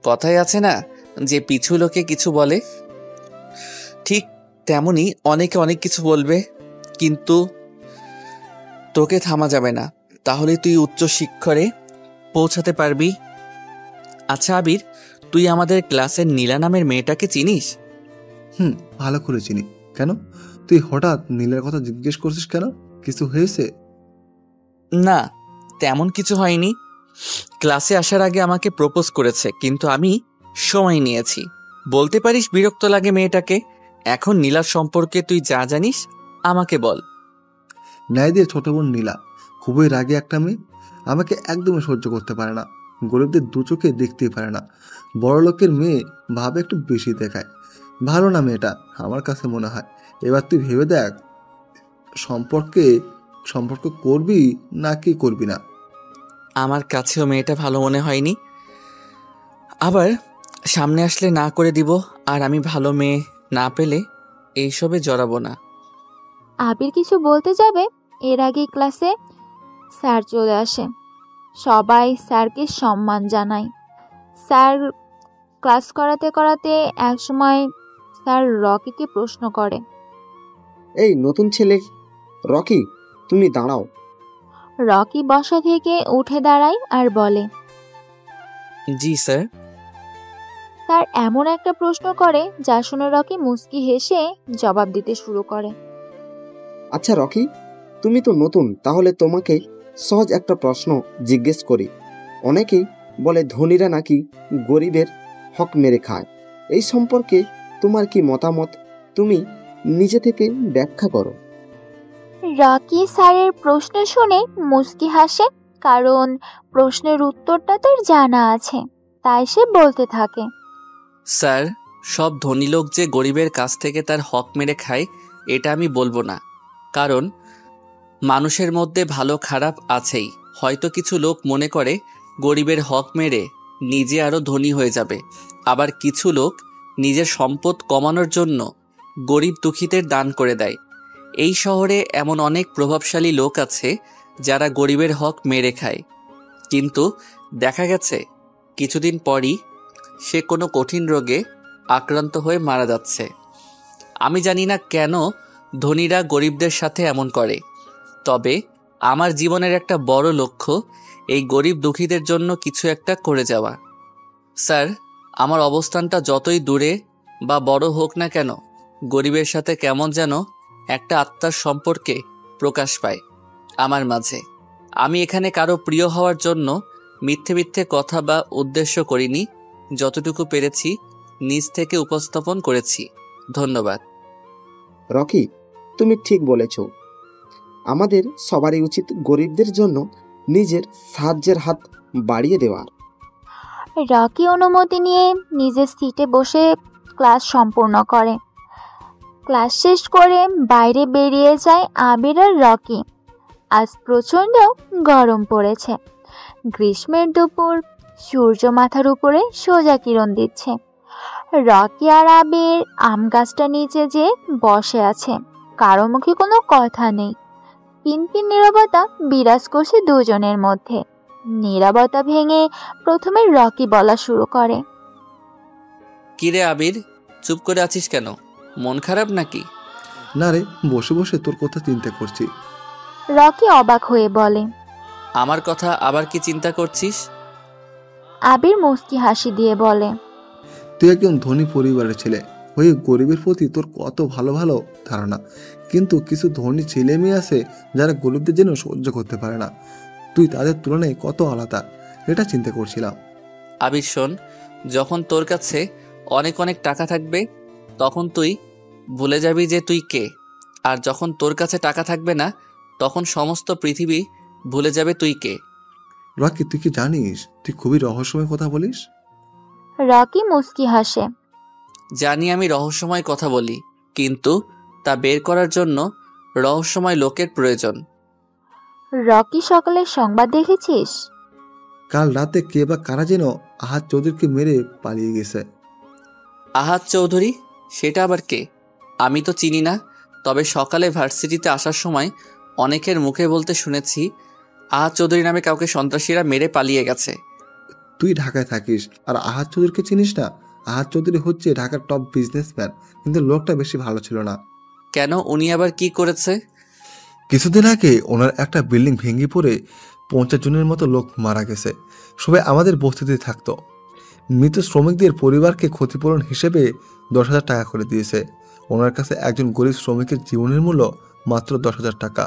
কথাই আছে না যে পিছু লোকে কিছু বলে, ঠিক তেমনি অনেকে অনেক কিছু বলবে, কিন্তু তোকে থামা যাবে না। তাহলে তুই উচ্চ শিক্ষরে পৌঁছাতে পারবি। আচ্ছা আবির, তুই আমাদের ক্লাসের নীলা নামের মেয়েটাকে চিনিস? ভালো করে চিনি। কেন, তুই হঠাৎ নীলার কথা জিজ্ঞেস করছিস কেন? কিছু হয়েছে? না, তেমন কিছু হয়নি। ক্লাসে আসার আগে আমাকে প্রপোজ করেছে, কিন্তু আমি সময় নিয়েছি। বলতে পারিস বিরক্ত লাগে মেয়েটাকে। এখন নীলার সম্পর্কে তুই যা জানিস আমাকে বল। ন্যায়দের ছোট বোন নীলা খুবই রাগী একটা মেয়ে। আমাকে একদমই সহ্য করতে পারে না। গরিবদের দু চোখে দেখতেই পারে না। বড় লোকের মেয়ে ভাবে একটু বেশি দেখায়। ভালো না মেয়েটা, আমার কাছে মনে হয়। এবার তুই ভেবে দেখ, সম্পর্ক করবি নাকি করবি না। আমার কাছেও মেয়েটা ভালো মনে হয়নি। আবার সামনে আসলে না করে দিব। আর আমি ভালো মেয়ে না পেলে এইসবে জড়াবো না। আবির কিছু বলতে যাবে, এর আগেই ক্লাসে স্যার চলে আসে। সবাই স্যারকে সম্মান জানায়। স্যার ক্লাস করাতে করাতে একসময় স্যার রকিকে প্রশ্ন করে, এই নতুন ছেলে রকি, তুমি দাঁড়াও। রকি বসা থেকে উঠে দাঁড়ায় আর বলে, জি স্যার। স্যার এমন একটা প্রশ্ন করে যা শুনে রকি মুচকি হেসে জবাব দিতে শুরু করে, আচ্ছা রকি, তুমি তো নতুন, তাহলে তোমাকে সহজ একটা প্রশ্ন জিজ্ঞেস করি। অনেকেই বলে ধনীরা নাকি গরিবের হক মেরে খায়। এই সম্পর্কে তোমার কি মতামত? তুমি নিজে থেকে ব্যাখ্যা করো। রকি স্যারের প্রশ্ন শুনে মুচকি হাসে, কারণ প্রশ্নের উত্তরটা তার জানা আছে। তাই সে বলতে থাকে, স্যার, সব ধনী লোক যে গরিবের কাছ থেকে তার হক মেরে খায় এটা আমি বলবো না। কারণ মানুষের মধ্যে ভালো খারাপ আছেই। হয়তো কিছু লোক মনে করে গরিবের হক মেরে নিজে আরও ধনী হয়ে যাবে। আবার কিছু লোক নিজের সম্পদ কমানোর জন্য গরিব দুঃখীদের দান করে দেয়। এই শহরে এমন অনেক প্রভাবশালী লোক আছে যারা গরিবের হক মেরে খায়, কিন্তু দেখা গেছে কিছুদিন পরই সে কোনো কঠিন রোগে আক্রান্ত হয়ে মারা যাচ্ছে। আমি জানি না কেন ধনীরা গরিবদের সাথে এমন করে, তবে আমার জীবনের একটা বড় লক্ষ্য এই গরিব দুঃখীদের জন্য কিছু একটা করে যাওয়া। স্যার, আমার অবস্থানটা যতই দূরে বা বড় হোক না কেন, গরিবের সাথে কেমন যেন একটা আত্মার সম্পর্কে প্রকাশ পায় আমার মাঝে। আমি এখানে কারো প্রিয় হওয়ার জন্য মিথ্যে মিথ্যে কথা বা উদ্দেশ্য করিনি। যতটুকু পেরেছি নিজ থেকে উপস্থাপন করেছি। ধন্যবাদ। রকি, তুমি ঠিক বলেছ। আমাদের সবারই উচিত গরিবদের জন্য নিজের সাহায্যের হাত বাড়িয়ে দেওয়ার। রকি অনুমতি নিয়ে নিজের সিটে বসে ক্লাস সম্পূর্ণ করে। ক্লাস শেষ করে বাইরে বেরিয়ে যায় আবির আর রকি। আজ প্রচণ্ড গরম পড়েছে। গ্রীষ্মের দুপুর, সূর্য মাথার উপরে সোজা কিরণ দিচ্ছে। রকি আর আবির আম গাছটা নিচে যেয়ে বসে আছে। কারো মুখে কোনো কথা নেই। পিনপিন নীরবতা বিরাজ করছে দুজনের মধ্যে। নীরবতা ভেঙে প্রথমে রকি বলা শুরু করে। কিরে আবির, চুপ করে আছিস কেন? মন খারাপ নাকি? না রে, বসে বসে তোর কথা চিন্তা করছি। রকি অবাক হয়ে বলে, আমার কথা আবার কি চিন্তা করছিস? আবির মুস্কি হাসি দিয়ে বলে, তুই একজন ধনী পরিবারের ছেলে হয়ে গরিবের প্রতি তোর কত ভালো ভালো ধারণা, কিন্তু কিছু ধনী ছেলে মেয়ে আছে যারা গরিবদের জন্য সহ্য করতে পারে না। তুই তাদের তুলনায় কত আলাদা, এটা চিন্তা করছিলাম। আবির শোন, যখন তোর কাছে অনেক অনেক টাকা থাকবে তখন তুই ভুলে যাবি যে তুই কে। আর যখন তোর কাছে টাকা থাকবে না তখন সমস্ত পৃথিবী ভুলে যাবে তুই কে। রকি, তুই কি জানিস তুই খুবই রহস্যময় কথা বলিস? রকি মুস্কি হাসে। জানি আমি রহস্যময় কথা বলি, কিন্তু তা বের করার জন্য রহস্যময় লোকের প্রয়োজন। রকি সকালের সংবাদ দেখেছিস? কাল রাতে কে বা কারা যেন আহাদ চৌধুরীকে মেরে পালিয়ে গেছে। আহাদ চৌধুরী? সেটা আবার কে? আমি তো চিনি না। তবে সকালে ভার্সিটিতে আসার সময় অনেকের মুখে বলতে শুনেছি আহাদ চৌধুরী নামে কাউকে সন্ত্রাসীরা মেরে পালিয়ে গেছে। তুই ঢাকায় থাকিস আর আহাদ চৌধুরীকে চিনিস না? আহাদ চৌধুরী হচ্ছে ঢাকার টপ বিজনেসম্যান, কিন্তু লোকটা বেশি ভালো ছিল না। কেন, উনি আবার কি করেছে? কিছুদিন আগে ওনার একটা বিল্ডিং ভেঙে পড়ে 50 জনের মতো লোক মারা গেছে। সবাই আমাদের বস্তিতে থাকতো। মৃত শ্রমিকদের পরিবারকে ক্ষতিপূরণ হিসেবে 10,000 টাকা করে দিয়েছে। ওনার কাছে একজন গরিব শ্রমিকের জীবনের মূল্য মাত্র 10,000 টাকা।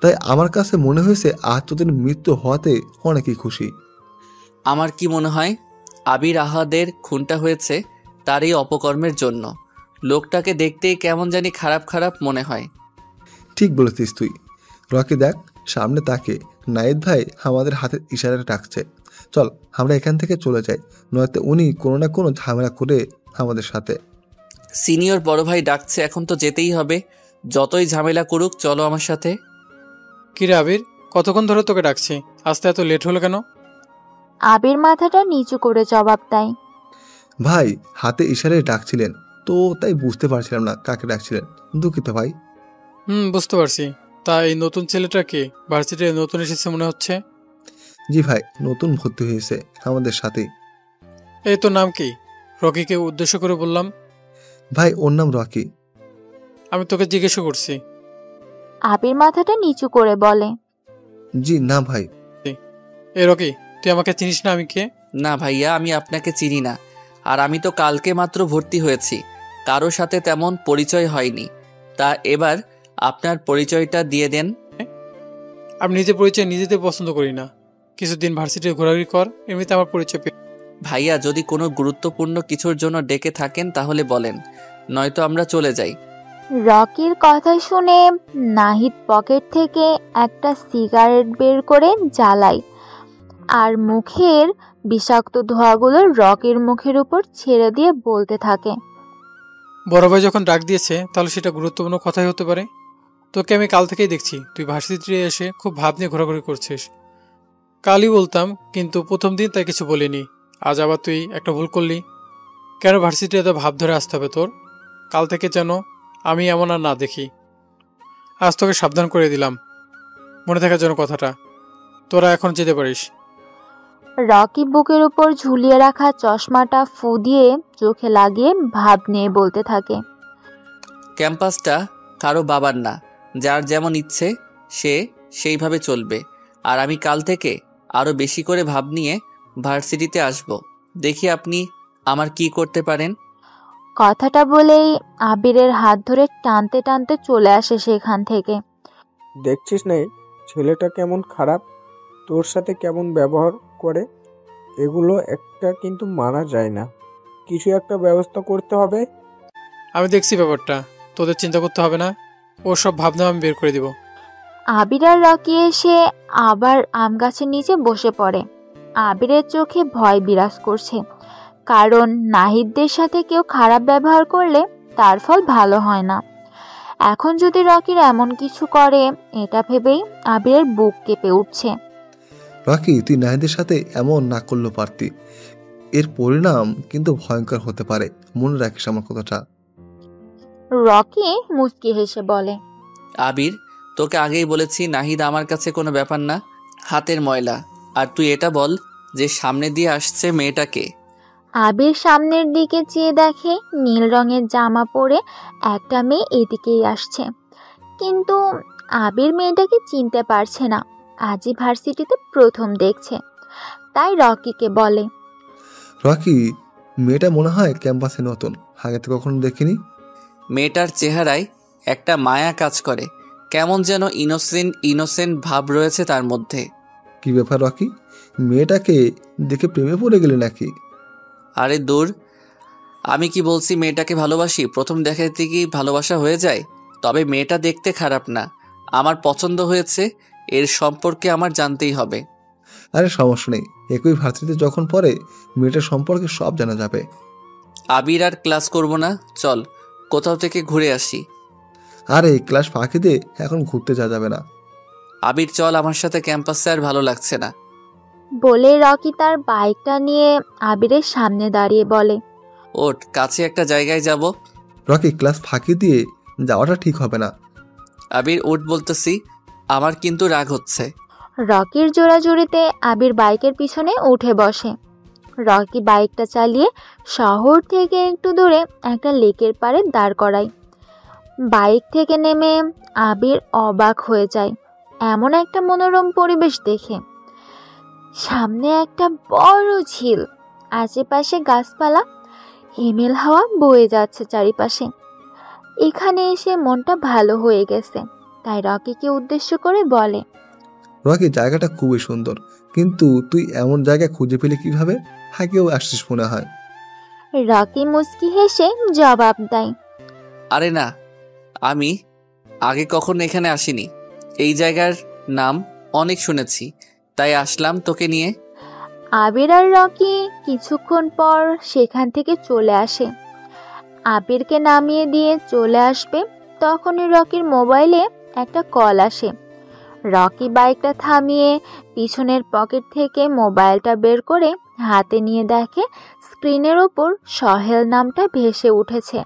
তাই আমার কাছে মনে হয়েছে আহাদ চৌধুরীর মৃত্যু হওয়াতে অনেকেই খুশি। আমার কি মনে হয় আবির আহাদের খুনটা হয়েছে তার এই অপকর্মের জন্য। লোকটাকে দেখতেই কেমন জানি খারাপ খারাপ মনে হয়। ঠিক বলেছিস তুই। রকি দেখ, সামনে তাকে নাইদ ভাই আমাদের হাতের ইশারাটা ডাকছে। চল আমরা এখান থেকে চলে যাই, নয়তো উনি কোনো না কোনো ঝামেলা করে আমাদের সাথে। সিনিয়র বড় ভাই ডাকছে, এখন তো যেতেই হবে। যতই ঝামেলা করুক, চলো আমার সাথে। কিরে আবির, কতক্ষণ ধরে তোকে ডাকছি, আসতে এত লেট হলো কেন? আবির মাথাটা নিচু করে জবাব দেয়, ভাই হাতে ইশারায় ডাকছিলেন তো, তাই বুঝতে পারছিলাম না কাকে ডাকছিলেন। দুঃখিত ভাই। বুঝতে পারছি। তা এই নতুন ছেলেটা কে? ভার্সিটিতে নতুন এসেছে মনে হচ্ছে। জি ভাই, নতুন ভর্তি হয়েছে আমাদের সাথে। এই তোর নাম কি? রকিকে উদ্দেশ্য করে বললাম। ভাই ওর নাম রকি। আমি তোকে জিজ্ঞেস করছি। আবির মাথাটা নিচু করে বলে, জি না ভাই। এ রকি, তুই আমাকে চিনিস না আমি কে? না ভাইয়া, আমি আপনাকে চিনি না। আর আমি তো কালকে মাত্র ভর্তি হয়েছি, কারো সাথে তেমন পরিচয় হয়নি। তা এবার আপনার পরিচয়টা দিয়ে দেন। আমি নিজে পরিচয় নিজেতে পছন্দ করি না। কিছুদিন ভার্সিটিতে ঘোরাঘুরি কর, এমনিতে আমার পরিচয় পেয়ে। ভাইয়া, যদি কোনো গুরুত্বপূর্ণ কিছুর জন্য ডেকে থাকেন তাহলে বলেন, নয়তো আমরা চলে যাই। রকির কথা শুনে নাহিদ পকেট থেকে একটা সিগারেট বের করে জ্বালায় আর মুখের বিষাক্ত ধোঁয়াগুলো রকির মুখের উপর ছেড়ে দিয়ে বলতে থাকে, বড় ভাই যখন ডাক দিয়েছে তাহলে সেটা গুরুত্বপূর্ণ কথাই হতে পারে। তোকে আমি কাল থেকেই দেখছি তুই ভার্সিটিতে এসে খুব ভাব নিয়ে ঘোরাঘুরি করছিস। কালই বলতাম, কিন্তু প্রথম দিন তাই কিছু বলিনি। আজ আবার তুই একটা ভুল করলি। কেন ভার্সিটিতে এত ভাব ধরে আসতে হবে তোর? কাল থেকে যেন আমি এমন আর না দেখি। আজ তোকে সাবধান করে দিলাম, মনে থাকার জন্য কথাটা। তোরা এখন যেতে পারিস। রকি বুকের উপর ঝুলিয়ে রাখা চশমাটা ফু দিয়ে চোখে লাগিয়ে ভাব নিয়ে বলতে থাকে, ক্যাম্পাসটা কারো বাবার না, যার যেমন ইচ্ছে সে সেইভাবে চলবে। আর আমি কাল থেকে আরও বেশি করে ভাব নিয়ে ভার্সিটিতে আসব। দেখি আপনি আমার কি করতে পারেন। কথাটা বলেই আবিরের হাত ধরে টানতে টানতে চলে আসে সেখান থেকে। দেখছিস না ছেলেটা কেমন খারাপ, তোর সাথে কেমন ব্যবহার করে। এগুলো একটা কিন্তু মানা যায় না, কিছু একটা ব্যবস্থা করতে হবে। আমি দেখছি ব্যাপারটা, তোদের চিন্তা করতে হবে না। ও সব ভাবনা আমি বের করে দিব। আবির আর রকি এসে আবার আম গাছের নিচে বসে পড়ে। আবিরের চোখে ভয় বিরাজ করছে, কারণ নাহিদদের সাথে কেউ খারাপ ব্যবহার করলে তার ফল ভালো হয় না। এখন যদি রকির এমন কিছু করে, এটা ভেবেই আবিরের বুক কেঁপে উঠছে। রকি, তুই নাহিদের সাথে এমন না করলেও পারতি। এর পরিণাম কিন্তু ভয়ঙ্কর হতে পারে, মনে রাখিস আমার কথাটা। রকি মুচকি হেসে বলে, আবির, তোকে আগেই বলেছি নাহিদ আমার কাছে কোনো ব্যাপার না, হাতের ময়লা। আর তুই এটা বল যে সামনে দিয়ে আসছে মেয়েটাকে। আবির সামনের দিকে চেয়ে দেখে নীল রঙের জামা পরে একটা মেয়ে এদিকেই আসছে, কিন্তু আবির মেয়েটাকে চিনতে পারছে না। আজই ভার্সিটিতে প্রথম দেখছে, তাই রকিকে বলে, রকি, মেয়েটা মনে হয় ক্যাম্পাসে নতুন, আগে তো কখনো দেখিনি। মেয়েটার চেহারায় একটা মায়া কাজ করে, কেমন যেন ইনোসেন্ট ভাব রয়েছে তার মধ্যে। কি ব্যাপার রকি, মেয়েটাকে দেখে প্রেমে পড়ে গেলে নাকি? আরে দূর, আমি কি বলছি মেয়েটাকে ভালোবাসি? প্রথম দেখাতে কি ভালোবাসা হয়ে যায়? তবে মেয়েটা দেখতে খারাপ না, আমার পছন্দ হয়েছে, এর সম্পর্কে আমার জানতেই হবে। আরে সমস্যা নেই, একই ভার্সিটিতে যখন পড়ে মেয়েটার সম্পর্কে সব জানা যাবে। আবির আর ক্লাস করব না, চল কোথাও থেকে ঘুরে আসি। আরে ক্লাস ফাঁকি দিয়ে এখন ঘুরতে যাওয়া যাবে না। আবির চল আমার সাথে, ক্যাম্পাসে আর ভালো লাগছে না। বলে রকি তার বাইকটা নিয়ে আবিরের সামনে দাঁড়িয়ে বলে, ওঠ, কাছে একটা জায়গায় যাব। রকি, ক্লাস ফাঁকি দিয়ে যাওয়াটা ঠিক হবে না। আবির ওঠ বলতেছি, আমার কিন্তু রাগ হচ্ছে। রকির জোরাজুরিতে আবির বাইকের পিছনে উঠে বসে। রকি বাইকটা চালিয়ে শহর থেকে একটু দূরে একটা লেকের পাড়ে দাঁড় করায়। বাইক থেকে নেমে আবির অবাক হয়ে যায় এমন একটা মনোরম পরিবেশ দেখে। সামনে একটা বড় ঝিল, আশেপাশে গাছপালা, হিমেল হাওয়া বয়ে যাচ্ছে চারিপাশে। এখানে এসে মনটা ভালো হয়ে গেছে, তাই রকিকে উদ্দেশ্য করে বলে, রকি, জায়গাটা খুবই সুন্দর, কিন্তু তুই এমন জায়গায় খুঁজে পেলি কিভাবে? আগেও আসছিস মনে হয়। রকি মুচকি হেসে জবাব দেয়, আরে না, আমি আগে কখনো এখানে আসিনি। এই জায়গার নাম অনেক শুনেছি, তাই আসলাম তোকে নিয়ে। আবির আর রকি কিছুক্ষণ পর সেখান থেকে চলে আসে। আবিরকে নামিয়ে দিয়ে চলে আসবে তখনই রকির মোবাইলে একটা কল আসে। রকি বাইকটা থামিয়ে পিছনের পকেট থেকে মোবাইলটা বের করে হাতে নিয়ে দেখে স্ক্রিনের ওপর সোহেল নামটা ভেসে উঠেছে।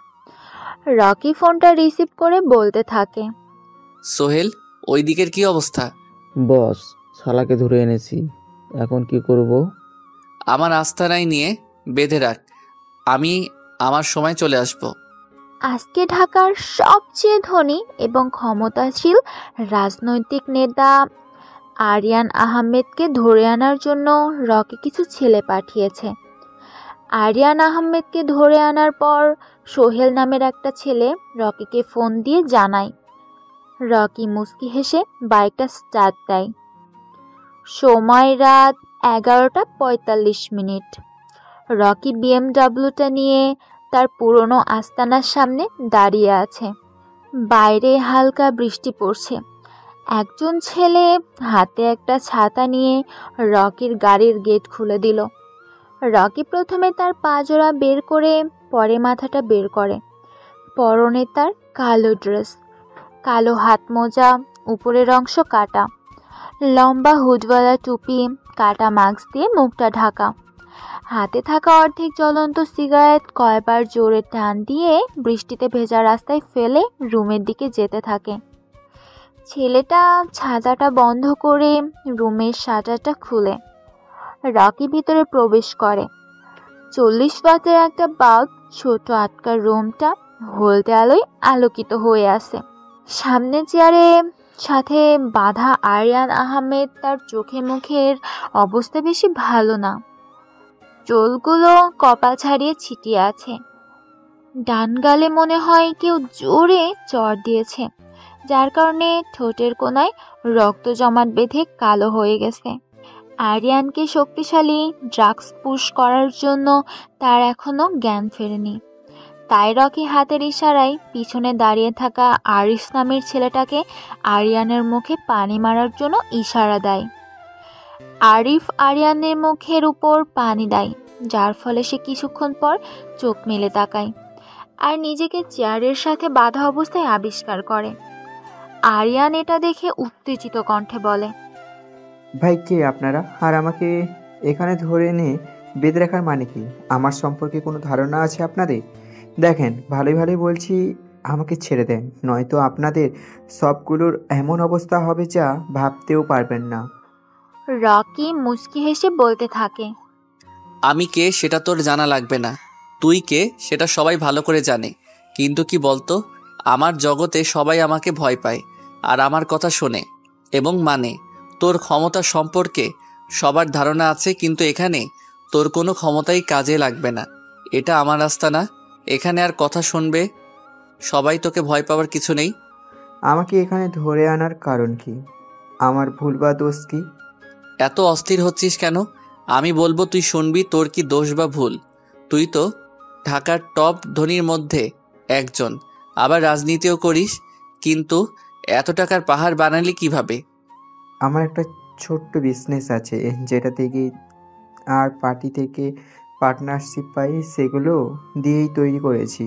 রকি ফোনটা রিসিভ করে বলতে থাকে, সোহেল, ওই দিকের কি অবস্থা? বস, শালাকে ধরে এনেছি, এখন কি করব? আমার আস্তানায় নিয়ে বেঁধে রাখ, আমি আমার সময় চলে আসব। আজকে ঢাকার সবচেয়ে ধনী এবং ক্ষমতাশীল রাজনৈতিক নেতা আরিয়ান আহমেদকে ধরে আনার জন্য রকি কিছু ছেলে পাঠিয়েছে। আরিয়ান আহমেদকে ধরে আনার পর সোহেল নামের একটা ছেলে রকিকে ফোন দিয়ে জানায়। রকি মুচকি হেসে বাইকটা স্টার্ট দেয়। সময় রাত 11:45। রকি বিএমডাব্লিউটা নিয়ে তার পুরনো আস্তানার সামনে দাঁড়িয়ে আছে। বাইরে হালকা বৃষ্টি পড়ছে। একজন ছেলে হাতে একটা ছাতা নিয়ে রকির গাড়ির গেট খুলে দিল। রকি প্রথমে তার পাজোড়া বের করে পরে মাথাটা বের করে। পরনে তার কালো ড্রেস, কালো হাত মোজা, উপরের অংশ কাটা, লম্বা হুডওয়ালা টুপি, কাটা মাস্ক দিয়ে মুখটা ঢাকা। হাতে থাকা অর্ধেক জ্বলন্ত সিগারেট কয়বার জোরে টান দিয়ে বৃষ্টিতে ভেজা রাস্তায় ফেলে রুমের দিকে যেতে থাকে। ছেলেটা ছাতাটা বন্ধ করে রুমের শাটারটা খুলে রকি ভিতরে প্রবেশ করে। 40 ওয়াটের একটা বাল্ব ছোট আটকা রুমটা হলদে আলোয় আলোকিত হয়ে আছে। সামনে চেয়ারে সাথে বাঁধা আরিয়ান আহমেদ, তার চোখে মুখের অবস্থা বেশি ভালো না। চুলগুলো কপাল ছাড়িয়ে ছিটিয়ে আছে। ডান গালে মনে হয় কেউ জোরে চড় দিয়েছে, যার কারণে ঠোঁটের কোনায় রক্ত জমাট বেঁধে কালো হয়ে গেছে। আরিয়ানকে শক্তিশালী ড্রাগস পুশ করার জন্য তার এখনো জ্ঞান ফেরেনি। তাই রকি হাতের ইশারায় পিছনে দাঁড়িয়ে থাকা আরিফ নামের ছেলেটাকে আরিয়ানের মুখে পানি মারার জন্য ইশারা দেয়। আরিফ আরিয়ানের মুখের উপর পানি দেয়, যার ফলে সে কিছুক্ষণ পর চোখ মেলে তাকায় আর নিজেকে চেয়ারের সাথে বাঁধা অবস্থায় আবিষ্কার করে। আরিয়ান এটা দেখে উত্তেজিত কণ্ঠে বলে, ভাই কে আপনারা, আর আমাকে এখানে ধরে এনে বেঁধে রাখার মানে কি? আমার সম্পর্কে কোনো ধারণা আছে আপনাদের? দেখেন, ভালোই ভালোই বলছি, আমাকে ছেড়ে দেন, নয়তো আপনাদের সবগুলোর এমন অবস্থা হবে যা ভাবতেও পারবেন না। রকি মুচকি হেসে বলতে থাকে, আমি কে সেটা তোর জানা লাগবে না, তুই কে সেটা সবাই ভালো করে জানে। কিন্তু কি বলতো, আমার জগতে সবাই আমাকে ভয় পায় আর আমার কথা শোনে এবং মানে। তোর ক্ষমতা সম্পর্কে সবার ধারণা আছে, কিন্তু এখানে তোর কোনো ক্ষমতাই কাজে লাগবে না। এটা আমার রাস্তা না, এখানে আর কথা শুনবে সবাই, তোকে ভয় পাওয়ার কিছু নেই। আমাকে এখানে ধরে আনার কারণ কি? আমার ভুল বা দোষ কি? এত অস্থির হচ্ছিস কেন? আমি বলবো তুই শুনবি তোর কি দোষ বা ভুল। তুই তো ঢাকার টপ ধনীর মধ্যে একজন, আবার রাজনীতিও করিস, কিন্তু এত টাকার পাহাড় বানালি কিভাবে? আমার একটা ছোট্ট বিজনেস আছে, যেটা থেকে আর পার্টি থেকে পার্টনারশিপ পাই, সেগুলো দিয়েই তৈরি করেছি।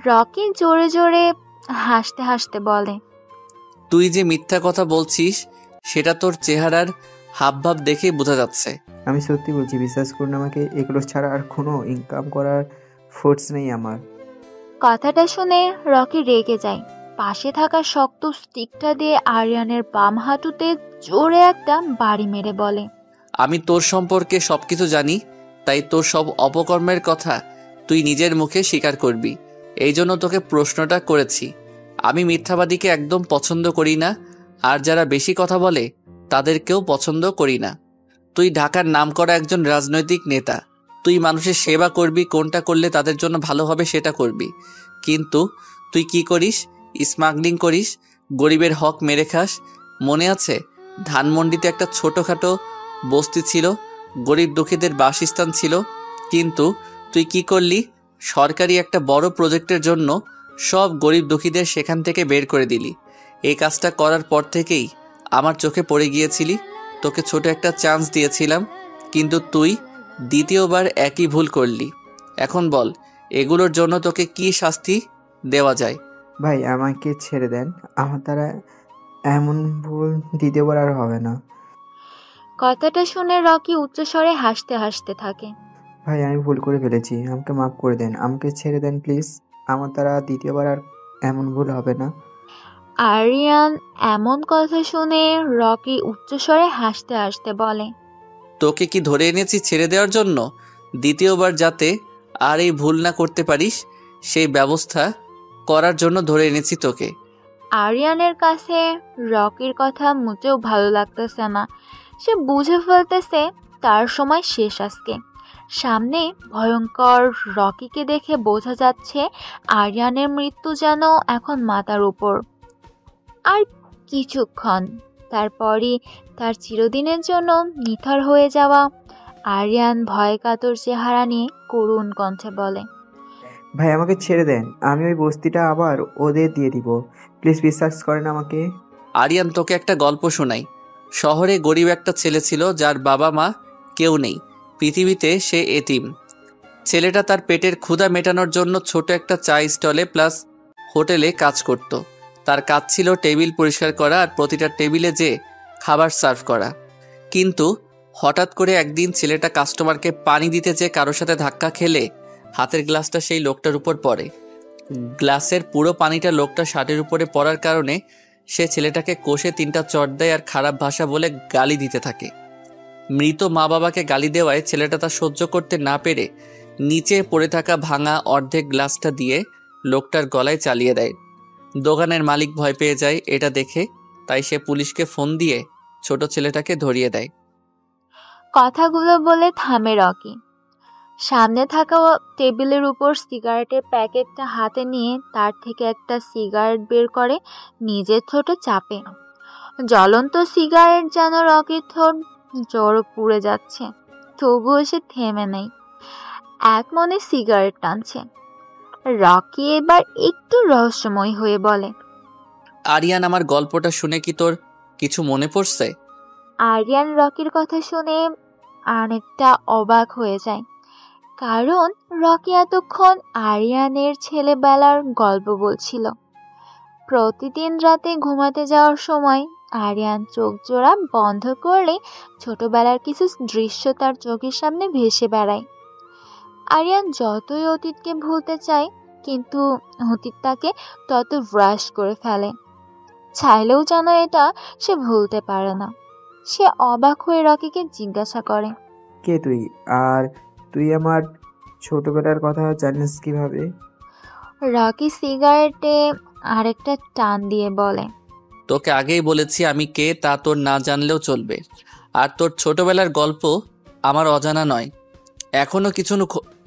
রকি জোরে জোরে হাসতে হাসতে বলে, তুই যে মিথ্যা কথা বলছিস সেটা তোর চেহারার হাবভাব দেখেই বোঝা যাচ্ছে। আমি সত্যি বলছি, বিশ্বাস করুন আমাকে, এগুলো ছাড়া আর কোনো ইনকাম করার ফোর্স নেই আমার। কথাটা শুনে রকি রেগে যায়। পাশে থাকা শক্ত স্টিকটা দিয়ে আরিয়ানের বাম হাঁটুতে জোরে একটা বাড়ি মেরে বলে, আমি তোর সম্পর্কে সবকিছু জানি, তাই তোর সব অপকর্মের কথা তুই নিজের মুখে স্বীকার করবি। এই জন্য তোকে প্রশ্নটা করেছি। আমি মিথ্যাবাদীকে একদম পছন্দ করি না, আর যারা বেশি কথা বলে তাদেরকেও পছন্দ করি না। তুই ঢাকার নামকরা একজন রাজনৈতিক নেতা, তুই মানুষের সেবা করবি, কোনটা করলে তাদের জন্য ভালো হবে সেটা করবি। কিন্তু তুই কি করিস? স্মাগলিং করিস, গরিবের হক মেরে খাস। মনে আছে ধানমন্ডিতে একটা ছোটোখাটো বস্তি ছিল, গরিব দুঃখীদের বাসস্থান ছিল, কিন্তু তুই কি করলি? সরকারি একটা বড় প্রজেক্টের জন্য সব গরিব দুঃখীদের সেখান থেকে বের করে দিলি। এই কাজটা করার পর থেকেই আমার চোখে পড়ে গিয়েছিলি। তোকে ছোট একটা চান্স দিয়েছিলাম, কিন্তু তুই দ্বিতীয়বার একই ভুল করলি। এখন বল, এগুলোর জন্য তোকে কি শাস্তি দেওয়া যায়? ভাই আমাকে ছেড়ে দেন, আমার দ্বারা এমন ভুল দ্বিতীয়বার আর হবে না। কথাটা শুনে রকি উচ্চস্বরে হাসতে হাসতে থাকে। ভাই আমি ভুল করে ফেলেছি, আমাকে মাফ করে দেন, আমাকে ছেড়ে দেন প্লিজ, আমার দ্বারা দ্বিতীয়বার আর এমন ভুল হবে না। আরিয়ান এমন কথা শুনে রকি উচ্চস্বরে হাসতে হাসতে বলে, তোকে কি ধরে এনেছি ছেড়ে দেওয়ার জন্য? দ্বিতীয়বার যাতে আর এই ভুল না করতে পারিস সেই ব্যবস্থা করার জন্য ধরে এনেছি তোকে। আরিয়ানের কাছে রকির কথা মোটেও ভালো লাগতেছে না। সে বুঝে ফেলতেছে তার সময় শেষ আজকে। সামনে ভয়ঙ্কর রকিকে দেখে বোঝা যাচ্ছে আরিয়ানের মৃত্যু যেন এখন মাথার উপর। আর কিছুক্ষণ তারপরই তার চিরদিনের জন্য নিথর হয়ে যাওয়া। আরিয়ান ভয় কাতর চেহারা নিয়ে করুণ কণ্ঠে বলে, ভাই আমাকে ছেড়ে দেন, আমি ওই বস্তিটা আবার ওদের দিয়ে দিব, প্লিজ বিশ্বাস করেন আমাকে। আরিয়ান তোকে একটা গল্প শোনাই। শহরে গরিব একটা ছেলে ছিল যার বাবা মা কেউ নেই, পৃথিবীতে সে এতিম। ছেলেটা তার পেটের ক্ষুধা মেটানোর জন্য ছোট একটা চা স্টলে প্লাস হোটেলে কাজ করত। তার কাজ ছিল টেবিল পরিষ্কার করা আর প্রতিটা টেবিলে যে খাবার সার্ভ করা। কিন্তু হঠাৎ করে একদিন ছেলেটা কাস্টমারকে পানি দিতে যেয়ে কারোর সাথে ধাক্কা খেলে হাতের গ্লাসটা সেই লোকটার উপর পড়ে। গ্লাসের পুরো পানিটা লোকটার শার্টের উপরে পড়ার কারণে সে ছেলেটাকে কষে 3টা চড় দেয় আর খারাপ ভাষা বলে গালি দিতে থাকে। মৃত মা বাবাকে গালি দেওয়ায় ছেলেটা তা সহ্য করতে না পেরে নিচে পড়ে থাকা ভাঙা অর্ধেক গ্লাসটা দিয়ে লোকটার গলায় চালিয়ে দেয়। দোকানের মালিক ভয় পেয়ে যায় এটা দেখে, তাই সে পুলিশকে ফোন দিয়ে ছোট ছেলেটাকে ধরিয়ে দেয়। কথাগুলো বলে থামে রকি। সামনে থাকা টেবিলের উপর সিগারেটের প্যাকেটটা হাতে নিয়ে তার থেকে একটা সিগারেট বের করে নিজের ঠোঁটে চাপে। জ্বলন্ত সিগারেট যেন রকির ঠোঁট জোরে পুড়ে যাচ্ছে, তবুও সে থেমে নেই। এক মনে সিগারেট টানছে। রকি এবার একটু রহস্যময় হয়ে বলে, আরিয়ান, আমার গল্পটা শুনে কি তোর কিছু মনে পড়ছে? আরিয়ান রকির কথা শুনে অনেকটা অবাক হয়ে যায়, কারণ রকি এতক্ষণ আরিয়ানের ছেলেবেলার গল্প বলছিল। প্রতিদিন রাতে ঘুমাতে যাওয়ার সময় আরিয়ান চোখ জোড়া বন্ধ করলে ছোটবেলার কিছু দৃশ্য তার চোখের সামনে ভেসে বেড়ায়। আরিয়ান যতই অতীতকে ভুলতে চায়, কিন্তু অতীত তাকে তত হ্রাস করে ফেলে। চাইলেও যেন এটা সে ভুলতে পারে না। সে অবাক হয়ে রকিকে জিজ্ঞাসা করে, কে তুই? আর তুই আমার ছোটবেলার কথা জানিস কিভাবে? রকি সিগারেটে আরেকটা টান দিয়ে বলে, তোকে আগেই বলেছি আমি কে, তা তোর না জানলেও চলবে। আর তোর ছোটবেলার গল্প আমার অজানা নয়।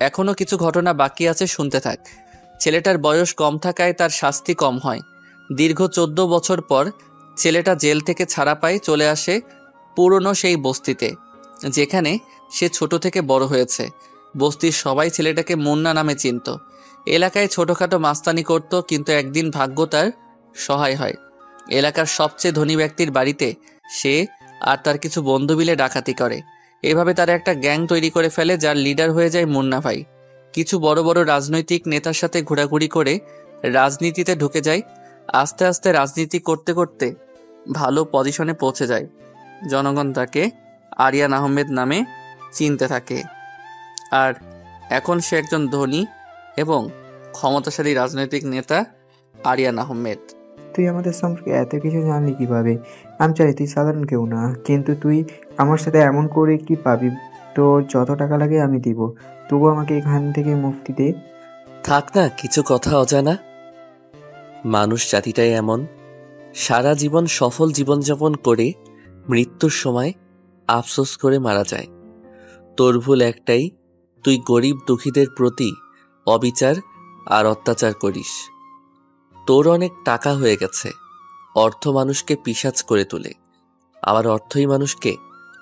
এখনো কিছু ঘটনা বাকি আছে, শুনতে থাক। ছেলেটার বয়স কম থাকায় তার শাস্তি কম হয়। দীর্ঘ 14 বছর পর ছেলেটা জেল থেকে ছাড়া পায়, চলে আসে পুরনো সেই বস্তিতে, যেখানে সে ছোট থেকে বড় হয়েছে। বস্তির সবাই ছেলেটাকে মুন্না নামে চিনত। এলাকায় ছোটখাটো মাস্তানি করত, কিন্তু একদিন ভাগ্য তার সহায় হয়। এলাকার সবচেয়ে ধনী ব্যক্তির বাড়িতে সে আর তার কিছু বন্ধু মিলে ডাকাতি করে। এভাবে তারা একটা গ্যাং তৈরি করে ফেলে, যার লিডার হয়ে যায় মুন্না ভাই। কিছু বড় বড় রাজনৈতিক নেতার সাথে ঘোরাঘুরি করে রাজনীতিতে ঢুকে যায়। আস্তে আস্তে রাজনীতি করতে করতে ভালো পজিশনে পৌঁছে যায়। জনগণ তাকে আরিয়ান আহমেদ নামে চিনতে থাকে। আর এখন সে একজন ধনী এবং ক্ষমতাশালী রাজনৈতিক নেতা, আরিয়ান আহমেদ। তুই আমাদের সম্পর্কে এত কিছু জানলি কিভাবে? আমি চাই তুই সাধারণ কেউ না, কিন্তু তুই আমার সাথে এমন করে কি পাবি? তোর যত টাকা লাগে আমি দিব, তবু আমাকে এখান থেকে মুক্তি দে। থাক না কিছু কথা অজানা। মানুষ জাতিটাই এমন, সারা জীবন সফল জীবনযাপন করে মৃত্যুর সময় আফসোস করে মারা যায়। তোর ভুল একটাই, তুই গরিব দুঃখীদের প্রতি অবিচার আর অত্যাচার করিস। তোর অনেক টাকা হয়ে গেছে। অর্থ মানুষকে পিশাচ করে তোলে, আবার অর্থই মানুষকে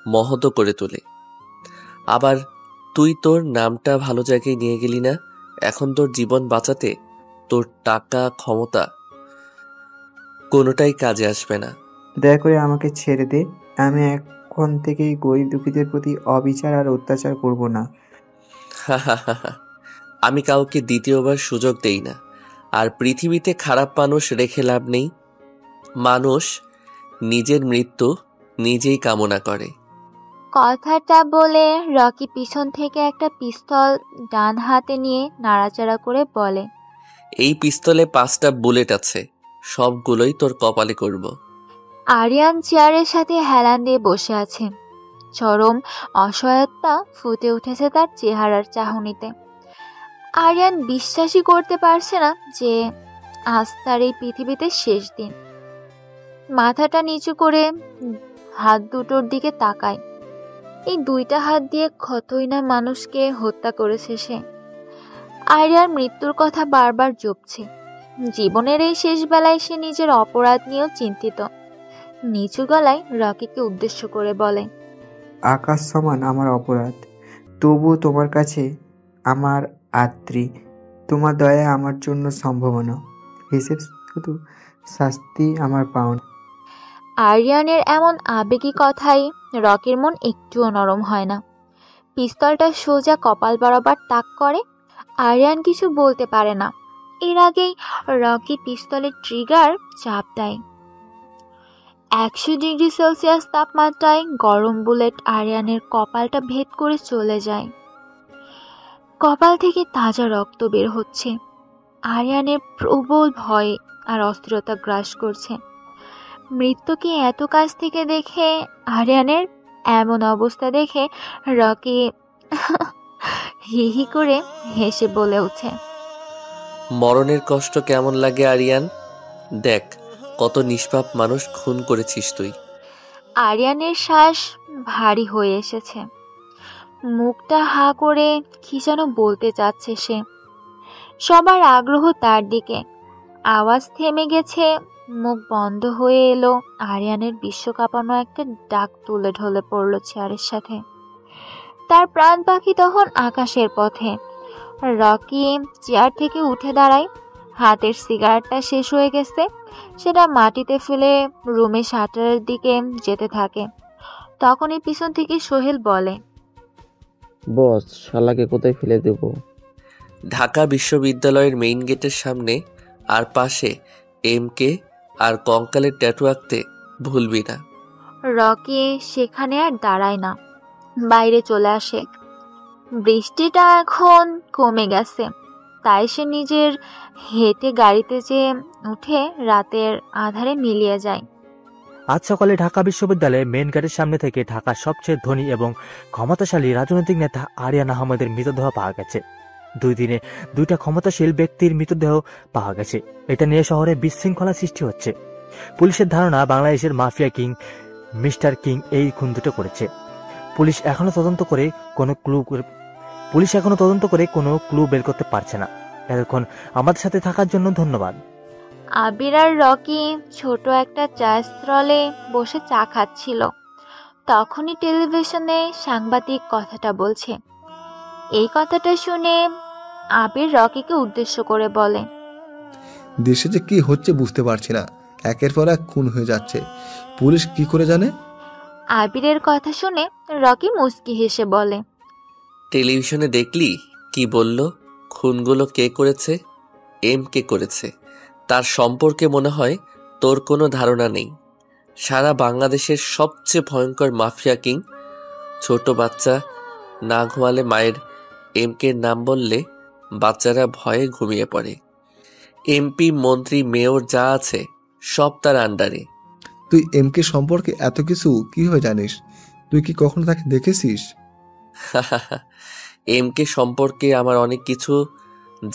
মহৎ করে তোলে। আবার তুই তোর নামটা ভালো জায়গায় নিয়ে গেলি না। এখন তোর জীবন বাঁচাতে তোর টাকা ক্ষমতা কোনোটাই কাজে আসবে না। দয়া করে আমাকে ছেড়ে দে। আমি এখন থেকেই গরিব দুঃখীদের প্রতি অবিচার আর অত্যাচার করব না। আমি কাউকে দ্বিতীয়বার সুযোগ দেই না। আর পৃথিবীতে খারাপ মানুষ রেখে লাভ নেই। মানুষ নিজের মৃত্যু নিজেই কামনা করে। কথাটা বলে রকি পিছন থেকে একটা পিস্তল ডান হাতে নিয়ে নাড়াচাড়া করে বলে, এই পিস্তলে 5টা বুলেট আছে, সবগুলোই তোর কপালে করব। আরিয়ান চেয়ারের সাথে হেলান দিয়ে বসে আছে। চরম অসহায়তা ফুটে উঠেছে তার চেহারার চাহনিতে। আরিয়ান বিশ্বাসই করতে পারছে না যে আজ তার এই পৃথিবীতে শেষ দিন। মাথাটা নিচু করে হাত দুটোর দিকে তাকায়। এই দুইটা হাত দিয়ে কতই না মানুষকে হত্যা করেছে সে। আরিয়ার মৃত্যুর কথা বারবার জপছে। জীবনের এই শেষ বেলায় সে নিজের অপরাধ নিয়েও চিন্তিত। নিচু গলায় রকিকে উদ্দেশ্য করে বলে, আকাশ সমান আমার অপরাধ, তবুও তোমার কাছে আমার আত্রি। তোমার দয়া আমার জন্য সম্ভাবনা, হিসেব শুধু শাস্তি আমার পাওনা। আরিয়ানের এমন আবেগী কথাই রকির মন একটুও নরম হয় না। পিস্তলটা সোজা কপাল বরাবর তাক করে। আরিয়ান কিছু বলতে পারে না। এর আগেই রকি পিস্তলের ট্রিগার চাপ দেয়। 100 ডিগ্রি সেলসিয়াস তাপমাত্রায় গরম বুলেট আরিয়ানের কপালটা ভেদ করে চলে যায়। কপাল থেকে তাজা রক্ত বের হচ্ছে। আরিয়ানের প্রবল ভয় আর অস্থিরতা গ্রাস করছে। মৃত্যুকে এত কাছ থেকে দেখে আরিয়ানের এমন অবস্থা দেখে রকি হি হি করে হেসে বলে ওঠে, মরণের কষ্ট কেমন লাগে আরিয়ান? দেখ কত নিষ্পাপ মানুষ খুন করেছিস তুই। আরিয়ানের শ্বাস ভারী হয়ে এসেছে। মুখটা হা করে কি যেন বলতে চাচ্ছে সে। সবার আগ্রহ তার দিকে। আওয়াজ থেমে গেছে, মুখ বন্ধ হয়ে এলো। আরিয়ানের বিশ্বকাঁপানো একটা ডাক তুলে ঢলে পড়ল চেয়ারের সাথে। তার প্রাণ পাখি তখন আকাশের পথে। রকি চেয়ার থেকে উঠে দাঁড়ায়। হাতের সিগারেটটা শেষ হয়ে গেছে, সেটা মাটিতে ফেলে রুমে শাটারের দিকে যেতে থাকে। তখনই পিছন থেকে সোহেল বলে, বস, শালাকে কোথায় ফেলে দেব? ঢাকা বিশ্ববিদ্যালয়ের মেইন গেটের সামনে, আর পাশে MK আর কঙ্কালের ট্যাটু আঁকতে ভুলবি না। রকি সেখানে আর দাঁড়ায় না, বাইরে চলে আসে। বৃষ্টিটা এখন কমে গেছে, তাই সে নিজের হেঁটে গাড়িতে যেয়ে উঠে রাতের আধারে মিলিয়ে যায়। আজ সকালে ঢাকা বিশ্ববিদ্যালয়ে মেন গেটের সামনে থেকে ঢাকার সবচেয়ে ধনী এবং ক্ষমতাশালী রাজনৈতিক নেতা আরিয়ান আহমেদের মৃতদেহ পাওয়া গেছে। 2 দিনে 2টা ক্ষমতাশীল ব্যক্তির মৃতদেহ পাওয়া গেছে। এটা নিয়ে শহরে বিশৃঙ্খলা সৃষ্টি হচ্ছে। পুলিশের ধারণা বাংলাদেশের মাফিয়া কিং মিস্টার কিং এই খুন দুটো করেছে। পুলিশ এখনো তদন্ত করে কোনো ক্লু বের করতে পারছে না। এতক্ষণ আমাদের সাথে থাকার জন্য ধন্যবাদ। আবির আর রকি ছোট একটা চা স্টলে বসে চা খাচ্ছিল। তখনই টেলিভিশনে সাংবাদিক কথাটা বলছে। এই কথাটা শুনে আবির রকিকে উদ্দেশ্য করে বলে, দেশে যে কি হচ্ছে বুঝতে পারছি না, একের পর এক খুন হয়ে যাচ্ছে। পুলিশ কি করে জানে? আবিরের কথা শুনে রকি মুচকি হেসে বলে, টেলিভিশনে দেখলি কি বলল? খুনগুলো কে করেছে? MK করেছে। তার সম্পর্কে মনে হয় তোর কোনো ধারণা নেই। সারা বাংলাদেশের সবচেয়ে ভয়ঙ্কর মাফিয়া কিং। ছোট বাচ্চা না ঘুমালে মায়ের MKর নাম বললে বাচ্চারা ভয়ে ঘুমিয়ে পড়ে। MP, মন্ত্রী, মেয়র যা আছে সব তার আন্ডারে। তুই MK সম্পর্কে এত কিছু কিভাবে জানিস? তুই কি কখনো তাকে দেখেছিস? MK সম্পর্কে আমার অনেক কিছু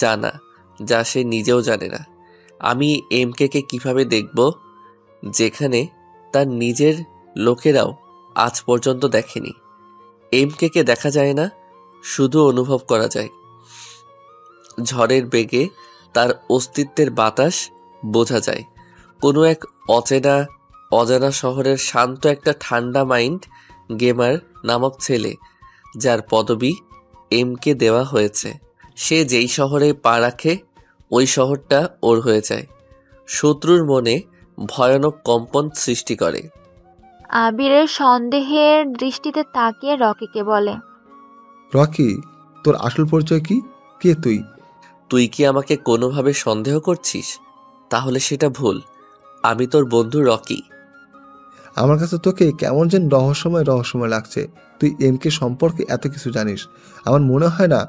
জানা, যা সে নিজেও জানে না। আমি MKকে কিভাবে দেখব, যেখানে তার নিজের লোকেরাও আজ পর্যন্ত দেখেনি। MKকে দেখা যায় না, শুধু অনুভব করা যায়। ঝড়ের বেগে তার অস্তিত্বের বাতাস বোঝা যায়। কোনো এক অজানা শহরের শান্ত একটা ঠান্ডা মাইন্ড গেমার নামক ছেলে, যার পদবি MK দেওয়া হয়েছে। সে যেই শহরে পা রাখে ওই শহরটা ওর হয়ে যায়। শত্রুর মনে ভয়ানক কম্পন সৃষ্টি করে। আবিরের সন্দেহের দৃষ্টিতে তাকিয়ে রকিকে বলে, রকি, তোর আসল পরিচয় কি? কে তুই? তুই কি আমাকে কোনোভাবে সন্দেহ করছিস? তাহলে সেটা ভুল। আমি তোর বন্ধু রকি। আমার কাছে তোকে কেমন যেন রহস্যময় লাগছে। তুই MK সম্পর্কে এত কিছু জানিস। আমার মনে হয় না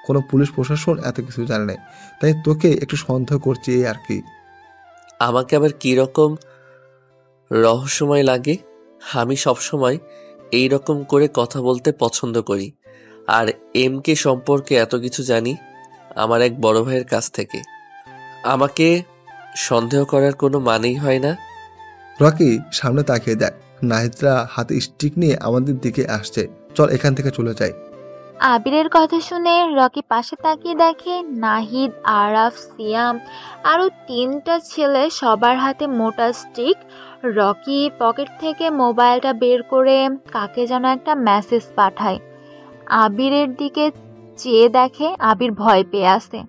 কোনো পুলিশ প্রশাসন এত কিছু জানে না। তাই তোকে একটু সন্দেহ করছি, এই আর কি। আমাকে আবার কি রকম রহস্যময় লাগে? আমি সবসময় এই রকম করে কথা বলতে পছন্দ করি। আর MK সম্পর্কে এত কিছু জানি আমার এক বড় ভাইয়ের কাছ থেকে। আমাকে সন্দেহ করার কোনো মানেই হয় না। রকি, সামনে তাকিয়ে দেখ, নাহিদরা হাতে স্টিক নিয়ে আমাদের দিকে আসছে। চল এখান থেকে চলে যাই। আবিরের কথা শুনে রকি পাশে তাকিয়ে দেখে নাহিদ, আরাফ, সিয়াম আরো 3টা ছেলে, সবার হাতে মোটা স্টিক। রকি পকেট থেকে মোবাইলটা বের করে কাকে যেন একটা মেসেজ পাঠায়। আবিরের দিকে চেয়ে দেখে আবির ভয় পেয়ে আছে।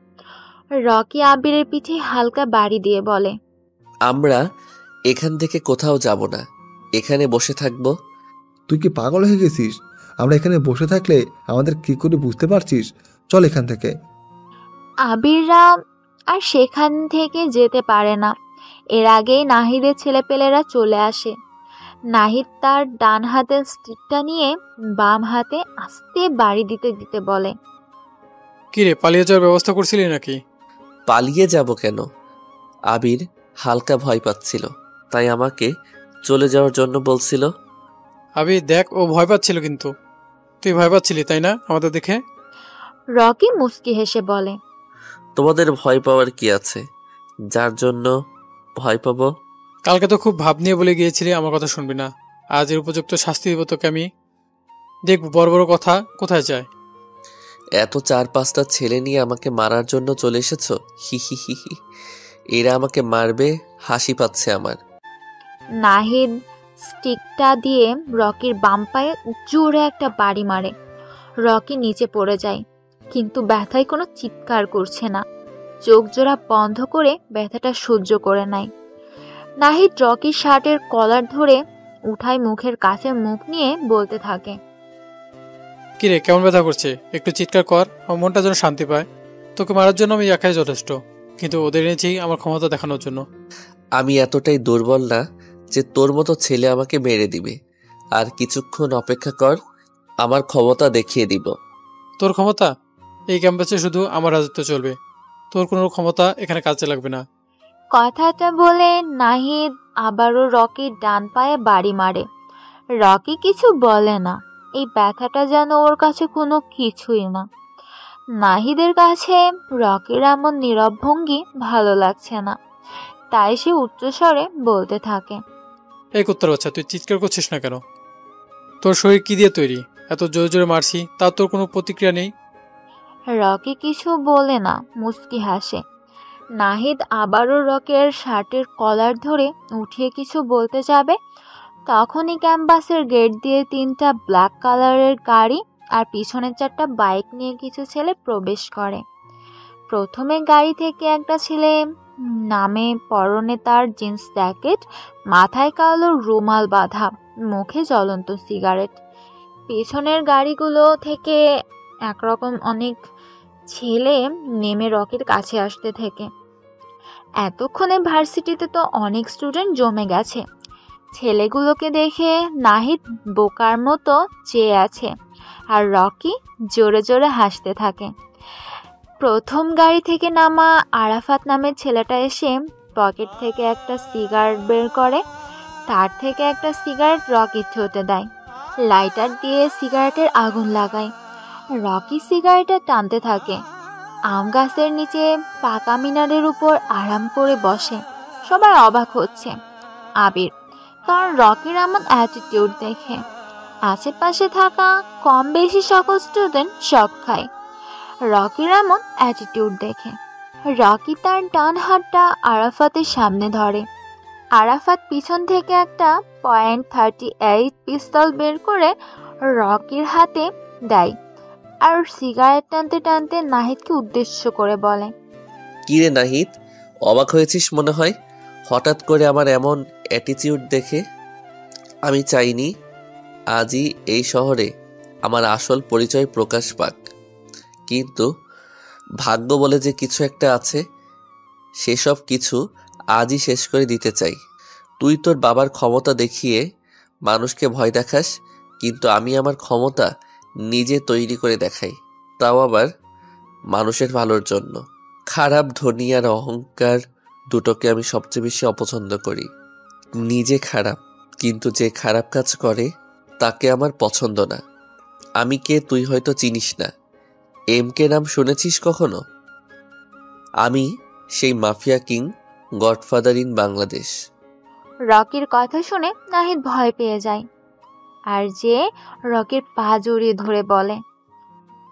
রকি আবিরের পিঠে হালকা বাড়ি দিয়ে বলে, আমরা এখান থেকে কোথাও যাব না, এখানে বসে থাকবো। তুই কি পাগল হয়ে গেছিস? আমরা এখানে বসে থাকলে আমাদের কি করে বুঝতে পারছিস? চল এখান থেকে। আবিররা আর সেখান থেকে যেতে পারে না। এর আগেই নাহিদের ছেলেপেলেরা চলে আসে। নাহিদ তার ডান হাতের স্টিকটা নিয়ে বাম হাতে আস্তে বাড়ি দিতে দিতে বলে, কিরে, পালিয়ে যাওয়ার ব্যবস্থা করছিলি নাকি? পালিয়ে যাব কেন? আবির হালকা ভয় পাচ্ছিল, তাই আমাকে চলে যাওয়ার জন্য বলছিল। আবির দেখ, ও ভয় পাচ্ছিল, কিন্তু তুই ভয় পাচ্ছিলি তাই না আমাদের দেখে? রকি মুস্কি হেসে বলে, তোমাদের ভয় পাওয়ার কি আছে, যার জন্য ভয় পাবো? কালকে তো খুব ভাব নিয়ে বলে গিয়েছিলি আমার কথা শুনবি না। আজ এর উপযুক্ত শাস্তি দিব তোকে আমি। দেখব বড় বড় কথা কোথায় যায়। এত 4-5টা ছেলে নিয়ে আমাকে মারার জন্য চলে এসেছো? হি হি হি হি। এরা আমাকে মারবে, হাসি পাচ্ছে আমার। নাহিদ স্টিকটা দিয়ে রকির বাম পায়ে জোরে একটা বাড়ি মারে। রকি নিচে পড়ে যায়। কিন্তু ব্যথায় কোনো চিৎকার করছে না। চোখ জোড়া বন্ধ করে ব্যথাটা সহ্য করে নেয়। নাহিদ রকির শার্টের কলার ধরে উঠায় মুখের কাছে মুখ নিয়ে বলতে থাকে, কিরে কেমন ব্যথা করছে? একটু চিৎকার কর, আমার মনটা যেন শান্তি পায়। তোকে মারার জন্য আমি একাই যথেষ্ট, কিন্তু ওদের এনেছি আমার ক্ষমতা দেখানোর জন্য। আমি এতটাই দুর্বল না যে তোর মতো ছেলে আমাকে মেরে দিবে। আর কিছুক্ষণ অপেক্ষা কর, আমার ক্ষমতা দেখিয়ে দিব। তোর ক্ষমতা? এই ক্যাম্পাসে শুধু আমার রাজত্ব চলবে, তোর কোনো ক্ষমতা এখানে কাজে লাগবে না। কথাটা বলে নাহিদ আবারও রকির ডান পায়ে বাড়ি মারে। রকি কিছু বলে না। এই ব্যথাটা যেন ওর কাছে কোনো কিছুই না। নাহিদের কাছে রকির এমন নীরব ভঙ্গি ভালো লাগছে না, তাই সে উচ্চস্বরে বলতে থাকে, এই কুত্তার বাচ্চা, তুই চিৎকার করছিস না কেন? তোর শরীর কি দিয়ে তৈরি? এত জোরে জোরে মারছি, তার তোর কোনো প্রতিক্রিয়া নেই। রকি কিছু বলে না, মুচকি হাসে। নাহিদ আবারও রকির শার্টের কলার ধরে উঠিয়ে কিছু বলতে যাবে, তখনই ক্যাম্পাসের গেট দিয়ে 3টা ব্ল্যাক কালারের গাড়ি আর পিছনের 4টা বাইক নিয়ে কিছু ছেলে প্রবেশ করে। প্রথমে গাড়ি থেকে একটা ছেলে নামে, পরনে তার জিন্স জ্যাকেট, মাথায় কালো রুমাল বাঁধা, মুখে জ্বলন্ত সিগারেট। পেছনের গাড়িগুলো থেকে একরকম অনেক ছেলে নেমে রকির কাছে আসতে থাকে। এতক্ষণে ভার্সিটিতে তো অনেক স্টুডেন্ট জমে গেছে। ছেলেগুলোকে দেখে নাহিদ বোকার মতো চেয়ে আছে, আর রকি জোরে জোরে হাসতে থাকে। প্রথম গাড়ি থেকে নামা আরাফাত নামের ছেলেটা এসে পকেট থেকে একটা সিগারেট বের করে, তার থেকে একটা সিগারেট রকির ঠোঁটে দেয়। লাইটার দিয়ে সিগারেটের আগুন লাগায়। রকি সিগারেটটা টানতে থাকে। আম গাছের নিচে পাকা মিনারের উপর আরাম করে বসে। সবাই অবাক হচ্ছে, আবির, কারণ রকির এমন অ্যাটিটিউড দেখে। আশেপাশে থাকা কম বেশি সকল স্টুডেন্ট শক খায় রকির এমন অ্যাটিটিউড দেখে। রকি তার ডান হাতটা আরাফাতের সামনে ধরে। আরাফাত পিছন থেকে একটা .38 পিস্তল বের করে রকির হাতে দেয়, আর সিগারেট টানতে টানতে নাহিদকে উদ্দেশ্য করে বলে, কিরে নাহিদ, অবাক হয়েছিস মনে হয় হঠাৎ করে আমার এমন অ্যাটিটিউড দেখে? আমি চাইনি আজই এই শহরে আমার আসল পরিচয় প্রকাশ পাক, কিন্তু ভাগ্য বলে যে কিছু একটা আছে, সেসব কিছু আজই শেষ করে দিতে চাই। তুই তোর বাবার ক্ষমতা দেখিয়ে মানুষকে ভয় দেখাস, কিন্তু আমি আমার ক্ষমতা নিজে তৈরি করে দেখাই, তাও আবার মানুষের ভালোর জন্য। খারাপ, ধনী আর অহংকার দুটোকে আমি সবচেয়ে বেশি অপছন্দ করি। নিজে খারাপ, কিন্তু যে খারাপ কাজ করে তাকে আমার পছন্দ না। আমি কে তুই হয়তো চিনিস না। MK নাম শুনেছিস কখনো? আমি সেই mafia king, godfather in Bangladesh. রকির কথা শুনে নাহিদ ভয় পেয়ে যায়, আর যে রকির পা জড়িয়ে ধরে বলে,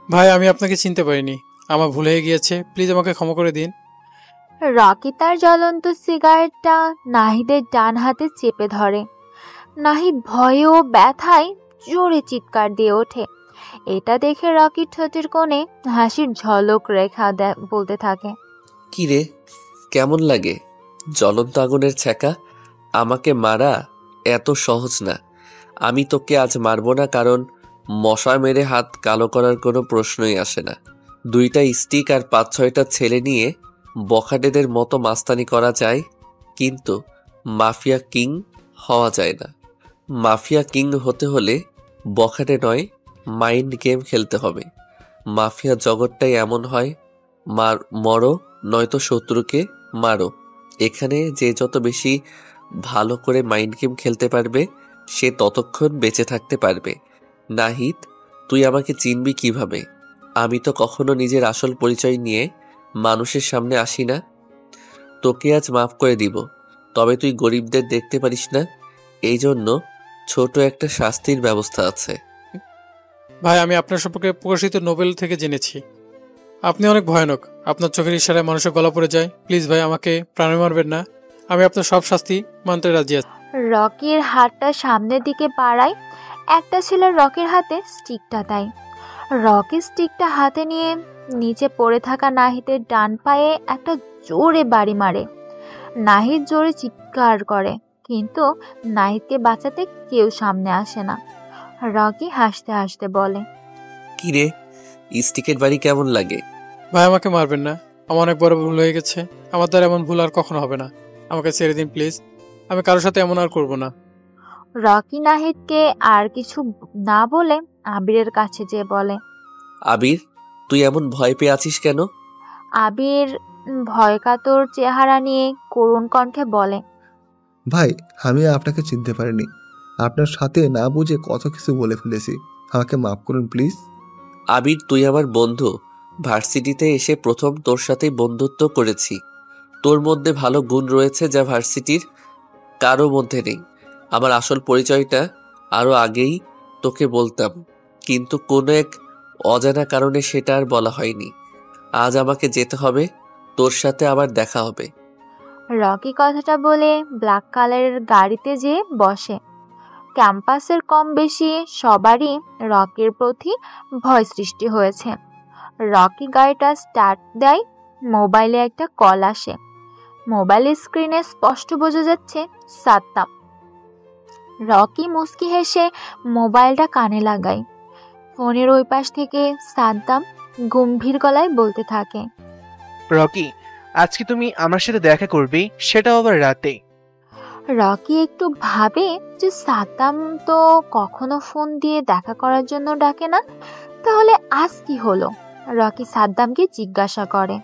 ভাই, আমি আপনাকে চিনতে পারিনি, আমার ভুল হয়ে গিয়েছে, প্লিজ আমাকে ক্ষমা করে দিন। রকি তার জ্বলন্ত সিগারেটটা নাহিদের ডান হাতে চেপে ধরে। নাহিদ ভয়ে ও ব্যথায় জোরে চিৎকার দিয়ে ওঠে। এটা দেখে রকির ঠোঁটের কোণে হাসির ঝলক রেখা বলতে থাকে, কিরে, কেমন লাগে? জ্বলন্ত আগুনের ছ্যাঁকা, আমাকে মারা এত সহজ না। আমি তোকে আজ মারবো না, কারণ মশা মেরে হাত কালো করার কোনো প্রশ্নই আসে না। 2টা স্টিক আর 5-6টা ছেলে নিয়ে বখাটেদের মতো মাস্তানি করা যায়, কিন্তু মাফিয়া কিং হওয়া যায় না। মাফিয়া কিং হতে হলে বখাটে নয়, মাইন্ড গেম খেলতে হবে। মাফিয়া জগৎটাই এমন হয়, মরো নয়তো শত্রুকে মারো। এখানে যে যত বেশি ভালো করে মাইন্ড গেম খেলতে পারবে, সে ততক্ষণ বেঁচে থাকতে পারবে। নাহিদ, তুই আমাকে চিনবি কিভাবে? আমি তো কখনো নিজের আসল পরিচয় নিয়ে মানুষের সামনে আসি না। তোকে আজ মাফ করে দিব, তবে তুই গরিবদের দেখতে পারিস না, এই জন্য ছোট একটা শাস্তির ব্যবস্থা আছে। ভাই, আমি আপনার সম্পর্কে প্রকাশিত নোবেল থেকে জেনেছি, আপনি অনেক ভয়ানক। আপনার চোখের ইশারায় মানুষের গলা পড়ে যায়। প্লিজ ভাই, আমাকে প্রাণে মারবেন না, আমি আপনার সব শাস্তি মানতে রাজি আছি। রকির হাতটা সামনের দিকে বাড়ায়। একটা ছেলে রকির হাতে স্টিকটা দেয়। রকি স্টিকটা হাতে নিয়ে নিচে পড়ে থাকা নাহিদের ডান পায়ে একটা জোরে বাড়ি মারে। নাহিদ জোরে চিৎকার করে, কিন্তু নাহিদকে বাঁচাতে কেউ সামনে আসে না। রকি হাসতে হাসতে বলে, কি রে, স্টিকের বাড়ি কেমন লাগে? ভাই আমাকে মারবেন না, আমার অনেক বড় ভুল হয়ে গেছে। আমার দ্বারা এমন ভুল আর কখনো হবে না। আমাকে ছেড়ে দিন প্লিজ, আমি কারোর সাথে এমন আর করবো না। রকি নাহিদকে আর কিছু না বলে আবিরের কাছে যেয়ে বলে, আবির, তুই এমন ভয় পেয়ে আছিস কেন? আবির ভয়কাতর চেহারা নিয়ে করুণ কণ্ঠে বলে, ভাই, আমি আপনাকে চিনতে পারিনি। আপনার সাথে না বুঝে কত কিছু বলে ফেলেছি, আমাকে মাফ করুন প্লিজ। আবির, তুই আমার বন্ধু। ভার্সিটিতে এসে প্রথম তোর সাথেই বন্ধুত্ব করেছি। তোর মধ্যে ভালো গুণ রয়েছে যা ভার্সিটির কারো মধ্যে নেই। আমার আসল পরিচয়টা আরো আগেই তোকে বলতাম, কিন্তু কোনো এক অজানা কারণে সেটা আর বলা হয়নি। আজ আমাকে যেতে হবে, তোর সাথে আবার দেখা হবে। রকি কথাটা বলে ব্ল্যাক কালারের গাড়িতে যেয়ে বসে। ক্যাম্পাসের কম বেশি সবারই রকির প্রতি ভয় সৃষ্টি হয়েছে। রকি গাড়িটা স্টার্ট দেয়, মোবাইলে একটা কল আসে। মোবাইলের স্ক্রিনে স্পষ্ট বোঝা যাচ্ছে সাদ্দাম। রকি মুস্কি হেসে মোবাইলটা কানে লাগায়। ফোনের ওই পাশ থেকে সাদ্দাম গম্ভীর গলায় বলতে থাকে, রকি, আজকে তুমি আমার সাথে দেখা করবে, সেটাও আবার রাতে। রকি একটু ভাবে যে সাদ্দাম তো কখনো ফোন দিয়ে দেখা করার জন্য ডাকে না, তাহলে আজ কি হলো। রকি সাদ্দামকে জিজ্ঞাসা করে,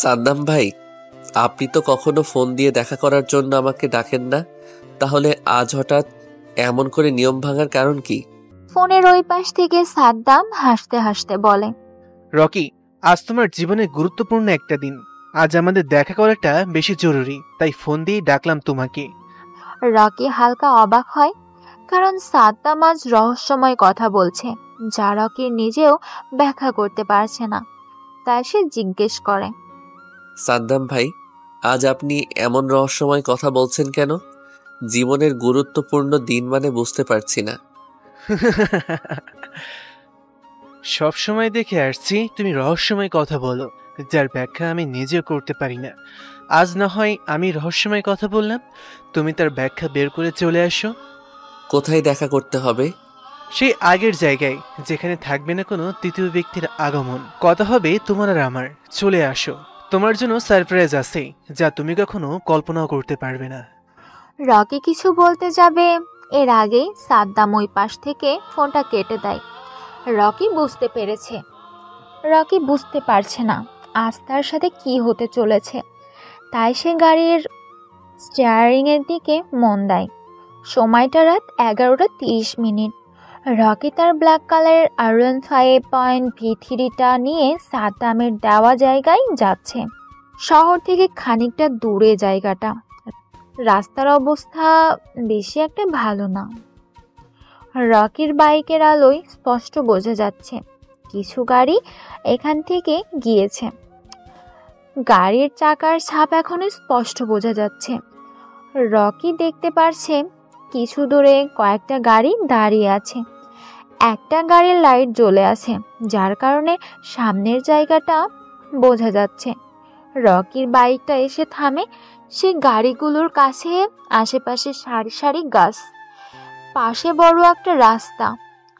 সাদ্দাম ভাই, আপনি তো কখনো ফোন দিয়ে দেখা করার জন্য আমাকে ডাকেন না, তাহলে আজ হঠাৎ এমন করে নিয়ম ভাঙার কারণ কি? ফোনের ওই পাশ থেকে সাদ্দাম হাসতে হাসতে বলে, রকি, আজ তোমার জীবনের গুরুত্বপূর্ণ একটা দিন। আজ আমাদের দেখা করাটা বেশি জরুরি, তাই ফোন দিয়ে ডাকলাম তোমাকে। রকি হালকা অবাক হয়, কারণ সাদ্দাম আজ রহস্যময় কথা বলছে যা রকি নিজেও ব্যাখ্যা করতে পারছে না। তাই সে জিজ্ঞেস করে, সাদ্দাম ভাই, আজ আপনি এমন রহস্যময় কথা বলছেন কেন? জীবনের গুরুত্বপূর্ণ দিন মানে বুঝতে পারছি না। সব সময় দেখে আসছি তুমি রহস্যময় কথা বলো, যার ব্যাখ্যা আমি নিজেও করতে পারি না। আজ না হয় আমি রহস্যময় কথা বললাম, তুমি তার ব্যাখ্যা বের করে চলে আসো। কোথায় দেখা করতে হবে? সেই আগের জায়গায়, যেখানে থাকবে না কোনো তৃতীয় ব্যক্তির আগমন। কথা হবে তোমার আর আমার। চলে আসো, তোমার জন্য সারপ্রাইজ আছে যা তুমি কখনো কল্পনাও করতে পারবে না। রকি কিছু বলতে যাবে, এর আগেই সাদ্দাম ওই পাশ থেকে ফোনটা কেটে দেয়। রকি বুঝতে পারছে না আজ তার সাথে কি হতে চলেছে, তাই সে গাড়ির স্টিয়ারিংয়ের দিকে মন দেয়। সময়টা রাত 11:30। রকি তার ব্ল্যাক কালারের R15.V3টা নিয়ে সাদ্দামের দেওয়া জায়গায় যাচ্ছে। শহর থেকে খানিকটা দূরে জায়গাটা। রাস্তার অবস্থা বেশি একটা ভালো না। রকির বাইকের আলোয় স্পষ্ট বোঝা যাচ্ছে কিছু গাড়ি এখান থেকে গিয়েছে। গাড়ির চাকার ছাপ এখনো স্পষ্ট বোঝা যাচ্ছে। রকি দেখতে পারছে কিছু দূরে কয়েকটা গাড়ি দাঁড়িয়ে আছে। একটা গাড়ির লাইট জ্বলে আছে, যার কারণে সামনের জায়গাটা বোঝা যাচ্ছে। রকির বাইকটা এসে থামে। সে গাড়িগুলোর কাছে আশেপাশে সারি সারি গাছ, পাশে বড় একটা রাস্তা,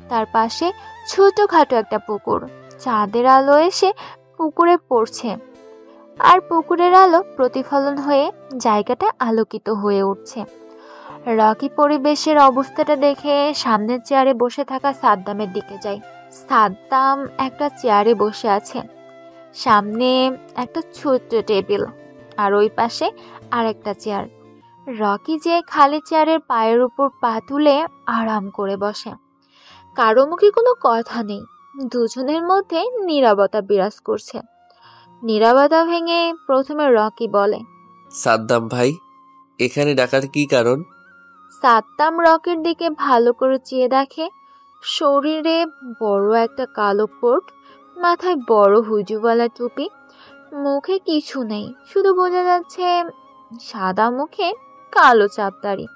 তার পাশে ছোটখাটো একটা পুকুর। চাঁদের আলো এসে পুকুরে পড়ছে, আর পুকুরের আলো প্রতিফলন হয়ে জায়গাটা আলোকিত হয়ে উঠছে। রকি পরিবেশের অবস্থাটা দেখে সামনের চেয়ারে বসে থাকা সাদ্দামের দিকে যায়। সাদ্দাম একটা চেয়ারে বসে আছে, সামনে একটা ছোট্ট টেবিল, আর ওই পাশে আরেকটা চেয়ার। রকি যে খালি চেয়ারের পায়ের উপর পা তুলে আরাম করে বসে। কারো মুখে কোনো কথা নেই, দুজনের মধ্যে নীরবতা বিরাজ করছে। নীরবতা ভেঙে প্রথমে রকি বলে, সাদ্দাম ভাই, এখানে ডাকার কি কারণ? সাদ্দাম রকির দিকে ভালো করে চেয়ে দেখে। শরীরে বড় একটা কালো কোট, মাথায় বড় হুজুওয়ালা টুপি, মুখে কিছু নেই, শুধু বোঝা যাচ্ছে সাদা মুখে কালো চাপদাড়ি।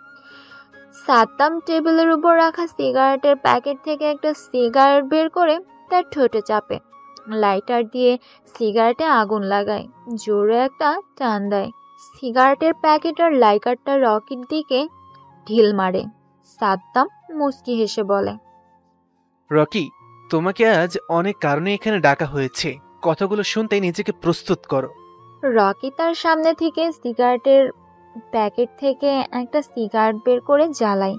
সাদ্দাম টেবিলের উপর রাখা সিগারেটের প্যাকেট থেকে একটা সিগারেট বের করে তার ঠোঁটে চাপে, লাইটার দিয়ে সিগারেটে আগুন লাগায়, জোরে একটা টান দেয়। সিগারেটের প্যাকেট আর লাইটারটা রকির দিকে ঢিল মারে। সাদ্দাম মুচকি হেসে বলে, রকি, তোমাকে আজ অনেক কারণে এখানে ডাকা হয়েছে। কথাগুলো শুনতে নিজেকে প্রস্তুত করো। রকি তার সামনে থেকে সিগারেটের প্যাকেট থেকে একটা সিগারেট বের করে জ্বালায়।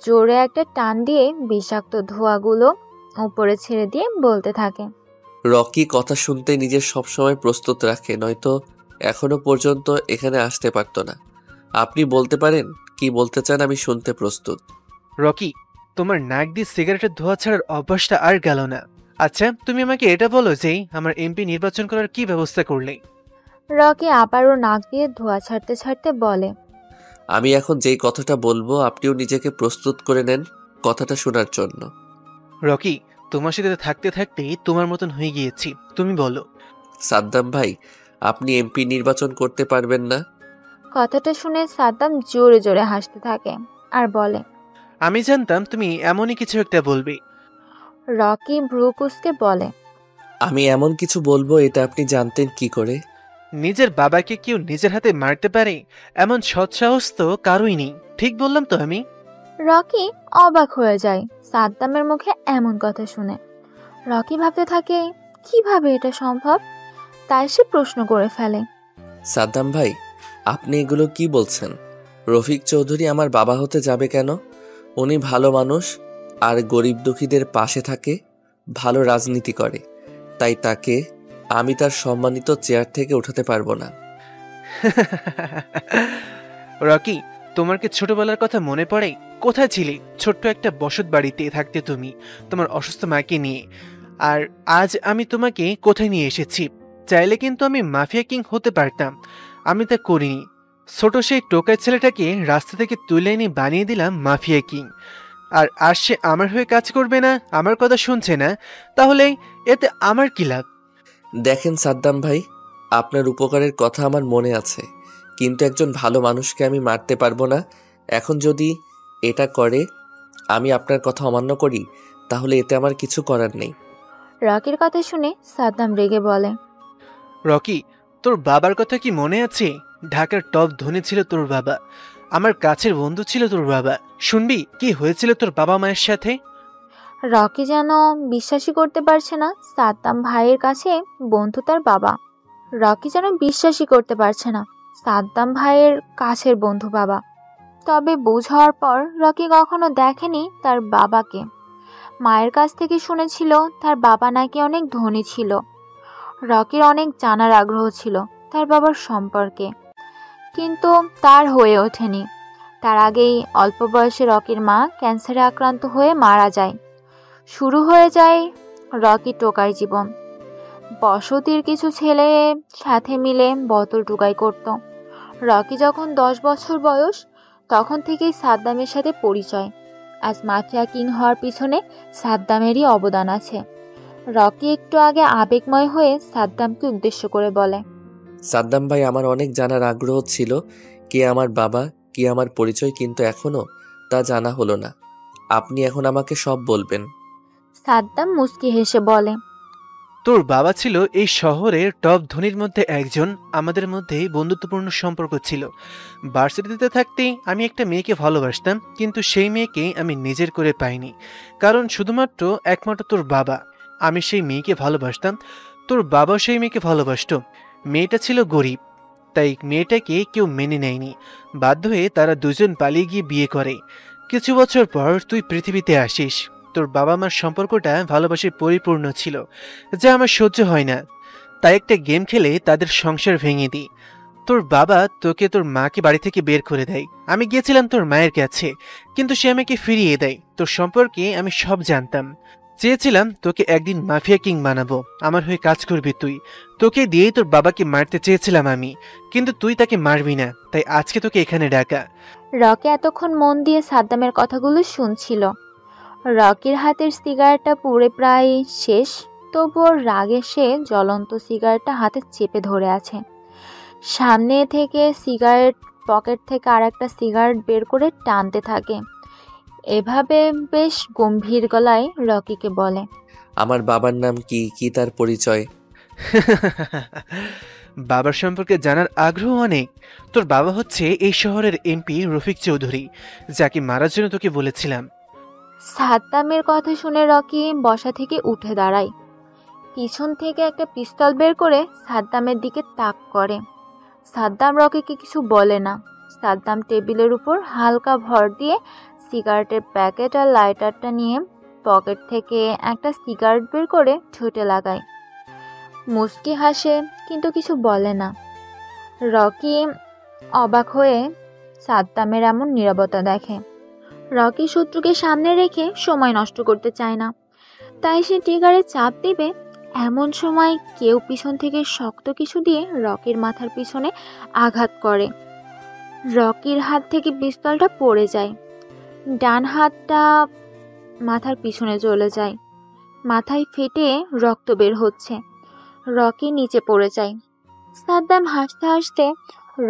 জোরে একটা টান দিয়ে বিষাক্ত ধোঁয়াগুলো উপরে ছেড়ে দিয়ে বলতে থাকে, রকি কথা শুনতে নিজের সবসময় প্রস্তুত রাখে, নয়তো এখনো পর্যন্ত এখানে আসতে পারতো না। আপনি বলতে পারেন কি বলতে চান, আমি শুনতে প্রস্তুত। রকি, তোমার নাক দিয়ে সিগারেটের ধোঁয়া ছাড়ার অভ্যাসটা আর গেল না। আচ্ছা, তুমি আমাকে এটা বলো যে আমার এমপি নির্বাচন করার কি ব্যবস্থা করলে? রকি আবারও নাক দিয়ে ধোঁয়া ছাড়তে ছাড়তে বলে, আমি এখন যেই কথাটা বলবো আপনিও নিজেকে প্রস্তুত করে নেন কথাটা শোনার জন্য। রকি, তোমার সাথে থাকতে থাকতেই তোমার মতন হয়ে গিয়েছি। তুমি বলো। সাদ্দাম ভাই, আপনি এমপি নির্বাচন করতে পারবেন না। কথাটা শুনে সাদ্দাম জোরে জোরে হাসতে থাকে আর বলে, আমি জানতাম তুমি এমনই কিছু একটা বলবে। রকি ভ্রু কুঁচকে বলে, আমি এমন কিছু বলবো এটা আপনি জানতেন কি করে? নিজের বাবাকে কেউ নিজের হাতে মারতে পারে এমন সৎসাহস তো কারোই নেই। ঠিক বললাম তো আমি? রকি অবাক হয়ে যায় সাদ্দামের মুখে এমন কথা শুনে। রকি ভাবতে থাকে কিভাবে এটা সম্ভব, তাই সে প্রশ্ন করে ফেলে, সাদ্দাম ভাই, আপনি এগুলো কি বলছেন? রফিক চৌধুরী আমার বাবা হতে যাবে কেন? উনি ভালো মানুষ আর গরিব দুঃখীদের পাশে থাকে, ভালো রাজনীতি করে, তাই তাকে আমি তার সম্মানিত চেয়ার থেকে উঠাতে পারবো না। রকি, তোমার কি ছোটবেলার কথা মনে পড়ে? কোথায় ছিলে? ছোট্ট একটা বসত বাড়িতে থাকতে তুমি, তোমার অসুস্থ মাকে নিয়ে। আর আজ আমি তোমাকে কোথায় নিয়ে এসেছি? চাইলে কিন্তু আমি মাফিয়া কিং হতে পারতাম, আমি তা করিনি। ছোট সেই টোকাই ছেলেটাকে রাস্তা থেকে তুলে এনে বানিয়ে দিলাম মাফিয়া কিং। আর সে আমার হয়ে কাজ করবে না, আমার কথা শুনছে না, তাহলে এতে আমার কি লাভ? দেখেন সাদ্দাম ভাই, আপনার উপকারের কথা আমার মনে আছে, কিন্তু একজন ভালো মানুষকে আমি মারতে পারবো না। এখন যদি এটা করে আমি আপনার কথা অমান্য করি, তাহলে এতে আমার কিছু করার নেই। রকির কথা শুনে সাদ্দাম রেগে বলে, রকি, তোর বাবার কথা কি মনে আছে? ঢাকার টপ ধনী ছিল তোর বাবা, আমার কাছের বন্ধু ছিল তোর বাবা। শুনবি কি হয়েছিল তোর বাবা মায়ের সাথে? রকি যেন বিশ্বাসই করতে পারছে না সাদ্দাম ভাইয়ের কাছে বন্ধু তার বাবা। রকি যেন বিশ্বাসই করতে পারছে না সাদ্দাম ভাইয়ের কাছের বন্ধু বাবা। তবে বুঝ হওয়ার পর রকি কখনো দেখেনি তার বাবাকে। মায়ের কাছ থেকে শুনেছিল তার বাবা নাকি অনেক ধনী ছিল। রকির অনেক জানার আগ্রহ ছিল তার বাবার সম্পর্কে, কিন্তু তার হয়ে ওঠেনি। তার আগেই অল্প বয়সে রকির মা ক্যান্সারে আক্রান্ত হয়ে মারা যায়। শুরু হয়ে যায় রকি টোকাই জীবন। বসতির কিছু ছেলে সাথে মিলে বোতল টোকাই করত। রকি যখন 10 বছর বয়স তখন থেকেই সাদ্দামের সাথে পরিচয়। আজ মাফিয়া কিং হওয়ার পিছনে সাদ্দামেরই অবদান আছে। রকি একটু আগে আবেগময় হয়ে সাদ্দামকে উদ্দেশ্য করে বলে, সাদ্দাম ভাই, আমার অনেক জানার আগ্রহ ছিল কে আমার বাবা, কি আমার পরিচয়, কিন্তু এখনো তা জানা হলো না। আপনি এখন আমাকে সব বলবেন। সাদ্দাম মুচকি হেসে বলে, তোর বাবা ছিল এই শহরের টপ ধনীর মধ্যে একজন। আমাদের মধ্যে বন্ধুত্বপূর্ণ সম্পর্ক ছিল। ভার্সিটিতে থাকতেই আমি একটা মেয়েকে ভালোবাসতাম, কিন্তু সেই মেয়েকে আমি নিজের করে পাইনি, কারণ শুধুমাত্র একমাত্র তোর বাবা। আমি সেই মেয়েকে ভালোবাসতাম, তোর বাবা সেই মেয়েকে ভালোবাসত। মেয়েটা ছিল গরিব, তাই মেয়েটাকে কেউ মেনে নেয়নি। বাধ্য হয়ে তারা দুজন পালিয়ে গিয়ে বিয়ে করে। কিছু বছর পর তুই পৃথিবীতে আসিস। তোর বাবা মার সম্পর্কটা ভালোবাসায় পরিপূর্ণ ছিল, যা আমার সহ্য হয় না। তাই একটা গেম খেলে তাদের সংসার ভেঙে দিই। তোর বাবা তোকে তোর মাকে বাড়ি থেকে বের করে দেয়। আমি গিয়েছিলাম তোর মায়ের কাছে, কিন্তু সে আমাকে ফিরিয়ে দেয়। তোর সম্পর্কে আমি সব জানতাম। চেয়েছিলাম তোকে একদিন মাফিয়া কিং বানাবো, আমার হয়ে কাজ করবি তুই। তোকে দিয়েই তোর বাবাকে মারতে চেয়েছিলাম আমি, কিন্তু তুই তাকে মারবি না, তাই আজকে তোকে এখানে ডাকা। রকি এতক্ষণ মন দিয়ে সাদ্দামের কথাগুলো শুনছিল। রকির হাতের সিগারেটটা পুড়ে প্রায় শেষ, তবুও রাগে সে জ্বলন্ত সিগারেটটা হাতে চেপে ধরে আছে। সামনে থেকে সিগারেট পকেট থেকে আর একটা সিগারেট বের করে টানতে থাকে। এভাবে বেশ গম্ভীর গলায় রকিকে বলে, আমার বাবার নাম কি, কি তার পরিচয়? বাবার সম্পর্কে জানার আগ্রহ অনেক। তোর বাবা হচ্ছে এই শহরের এমপি রফিক চৌধুরী, যাকে মারার জন্য তোকে বলেছিলাম। সাদ্দামের কথা শুনে রকি বসা থেকে উঠে দাঁড়ায়। পিছন থেকে একটা পিস্তল বের করে সাদ্দামের দিকে তাক করে। সাদ্দাম রকিকে কিছু বলে না। সাদ্দাম টেবিলের উপর হালকা ভর দিয়ে সিগারেটের প্যাকেট আর লাইটারটা নিয়ে পকেট থেকে একটা সিগারেট বের করে ঠোঁটে লাগায়। মুস্কি হাসে, কিন্তু কিছু বলে না। রকি অবাক হয়ে সাদ্দামের এমন নীরবতা দেখে। রকি শত্রুকে সামনে রেখে সময় নষ্ট করতে চায় না, তাই সে ট্রিগারে চাপ দিবে। এমন সময় কেউ পিছন থেকে শক্ত কিছু দিয়ে রকির মাথার পিছনে আঘাত করে। রকির হাত থেকে পিস্তলটা পড়ে যায়। ডান হাতটা মাথার পিছনে চলে যায়। মাথায় ফেটে রক্ত বের হচ্ছে। রকি নিচে পড়ে যায়। সাদ্দাম হাসতে হাসতে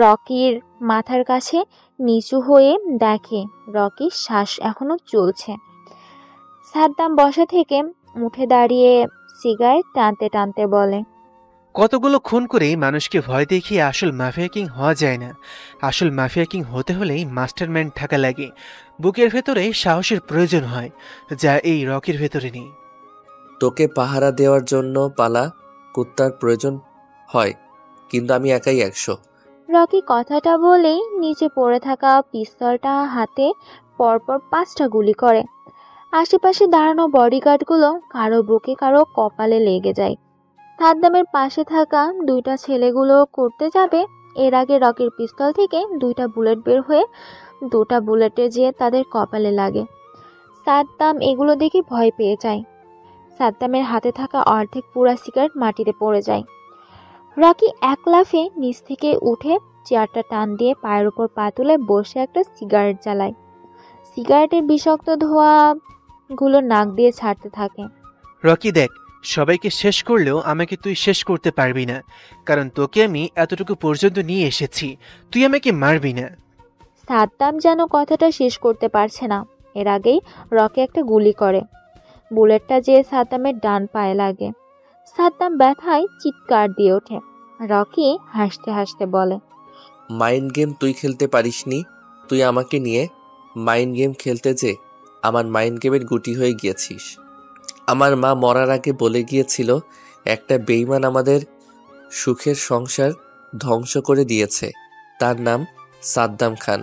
রকির মাথার কাছে নিচু হয়ে দেখে রকির শ্বাস এখনো চলছে। সাদ্দাম বসা থেকে উঠে দাঁড়িয়ে সিগারেট টানতে টানতে বলে, কতগুলো খুন করে মানুষকে ভয় দেখিয়ে আসল মাফিয়া কিং হওয়া যায় না। আসল মাফিয়া কিং হতে হলেই মাস্টারমাইন্ড থাকা লাগে। বুকের ভেতরে সাহসের প্রয়োজন হয়, যা এই রকির ভেতরে নেই। তোকে পাহারা দেওয়ার জন্য পালা কুত্তার প্রয়োজন হয়, কিন্তু আমি একাই 100। রকি কথাটা বলেই নিচে পড়ে থাকা পিস্তলটা হাতে পরপর 5টা গুলি করে। আশেপাশে দাঁড়ানো বডিগার্ডগুলো কারো বুকে কারো কপালে লেগে যায়। সাদ্দামের পাশে থাকা 2টা ছেলেগুলো করতে যাবে, এর আগে রকির পিস্তল থেকে 2টা বুলেট বের হয়ে 2টা বুলেটে যেয়ে তাদের কপালে লাগে। সাদ্দাম এগুলো দেখে ভয় পেয়ে যায়। সাদ্দামের হাতে থাকা অর্ধেক পুরা সিগারেট মাটিতে পড়ে যায়। রকি এক লাফে নিচ থেকে উঠে চেয়ারটা টান দিয়ে পায়ের উপর পা তুলে বসে একটা সিগারেট জ্বালায়। সিগারেটের বিষাক্ত ধোঁয়াগুলো নাক দিয়ে ছাড়তে থাকে। রকি দেখ, সবাইকে শেষ করলেও আমাকে তুই শেষ করতে পারবি না, কারণ তোকে আমি এতটুকু পর্যন্ত নিয়ে এসেছি। তুই আমাকে মারবি না। সাদ্দাম যেন কথাটা শেষ করতে পারছে না, এর আগেই রকি একটা গুলি করে। বুলেটটা যেয়ে সাদ্দামের ডান পায়ে লাগে। সাদ্দাম ব্যথায় চিৎকার দিয়ে ওঠে। রকি হাসতে হাসতে বলে, মাইন্ড গেম তুই খেলতে পারিসনি। তুই আমাকে নিয়ে মাইন্ড গেম খেলতে যে আমার মাইন্ড গেমের গুটি হয়ে গিয়েছিস। আমার মা মরার আগে বলে গিয়েছিল, একটা বেঈমান আমাদের সুখের সংসার ধ্বংস করে দিয়েছে। তার নাম সাদ্দাম খান,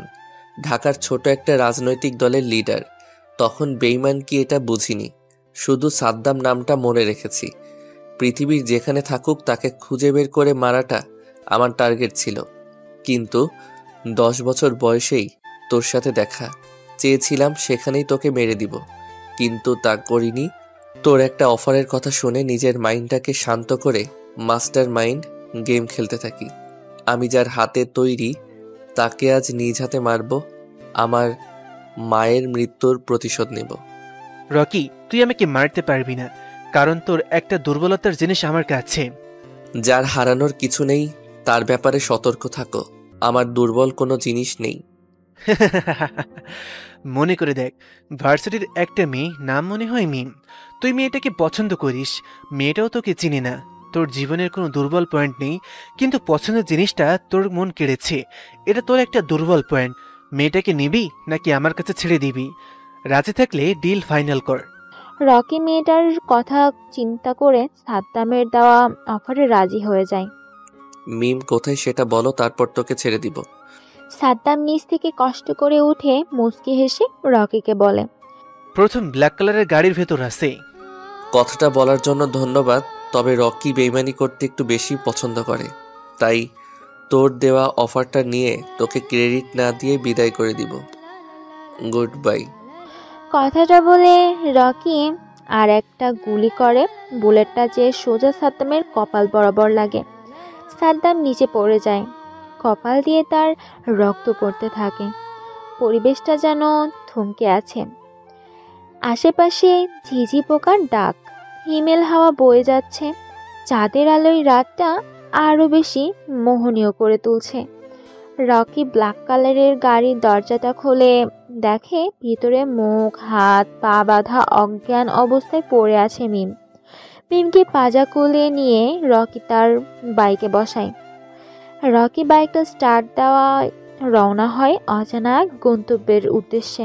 ঢাকার ছোট একটা রাজনৈতিক দলের লিডার। তখন বেঈমান কি এটা বুঝিনি, শুধু সাদ্দাম নামটা মনে রেখেছি। পৃথিবীর যেখানে থাকুক তাকে খুঁজে বের করে মারাটা আমার টার্গেট ছিল। কিন্তু 10 বছর বয়সেই তোর সাথে দেখা, চেয়েছিলাম সেখানেই তোকে মেরে দিব, কিন্তু তা করিনি। তোর একটা অফারের কথা শুনে নিজের মাইন্ডটাকে শান্ত করে মাস্টার মাইন্ড গেম খেলতে থাকি। আমি যার হাতে তৈরি তাকে আজ নিজ হাতে মারব, আমার মায়ের মৃত্যুর প্রতিশোধ নেব। রকি, তুই আমাকে মারতে পারবি না, কারণ তোর একটা দুর্বলতার জিনিস আমার কাছে। যার হারানোর কিছু নেই তার ব্যাপারে সতর্ক থাকো। আমার দুর্বল কোনো জিনিস নেই। মনে করে দেখ, ভার্সিটির একটা মেয়ে, নাম মনে হয় মিম। তুই মেয়েটাকে পছন্দ করিস, মেয়েটাও তোকে চিনে না। তোর জীবনের কোনো দুর্বল পয়েন্ট নেই, কিন্তু পছন্দের জিনিসটা তোর মন কেড়েছে। এটা তোর একটা দুর্বল পয়েন্ট। মেয়েটাকে নিবি নাকি আমার কাছে ছেড়ে দিবি? রাজি থাকলে ডিল ফাইনাল কর। রকি মেয়েটার কথা চিন্তা করে সাদ্দামের দেওয়া অফারে রাজি হয়ে যায়। মিম কোথায় সেটা বলো, তারপর তোকে ছেড়ে দিব। সাদ্দাম নিচ থেকে কষ্ট করে উঠে মুচকি হেসে রকিকে বলে, প্রথম ব্ল্যাক কালারের গাড়ির ভেতর আছে। কথাটা বলার জন্য ধন্যবাদ, তবে রকি বেইমানি করতে একটু বেশি পছন্দ করে, তাই তোর দেওয়া অফারটা নিয়ে তোকে ক্রেডিট না দিয়ে বিদায় করে দিব। Good bye. কথাটা বলে রকি আর একটা গুলি করে। বুলেটটা যে সোজা সাদ্দামের কপাল বরাবর লাগে। সাদ্দাম নিচে পড়ে যায়। কপাল দিয়ে তার রক্ত পড়তে থাকে। পরিবেশটা যেন থমকে আছে। আশেপাশে ঝিঝি পোকার ডাক, হিমেল হাওয়া বয়ে যাচ্ছে। চাঁদের আলোয় রাতটা আরো বেশি মোহনীয় করে তুলছে। রকি ব্ল্যাক কালারের গাড়ির দরজাটা খুলে দেখে ভিতরে মুখ, হাত, পা বাঁধা অজ্ঞান অবস্থায় পড়ে আছে মিম। মিমকে পাজা কোলে নিয়ে রকি তার বাইকে বসায়। রকি বাইকটা স্টার্ট দেওয়া রওনা হয় অজানা এক গন্তব্যের উদ্দেশ্যে।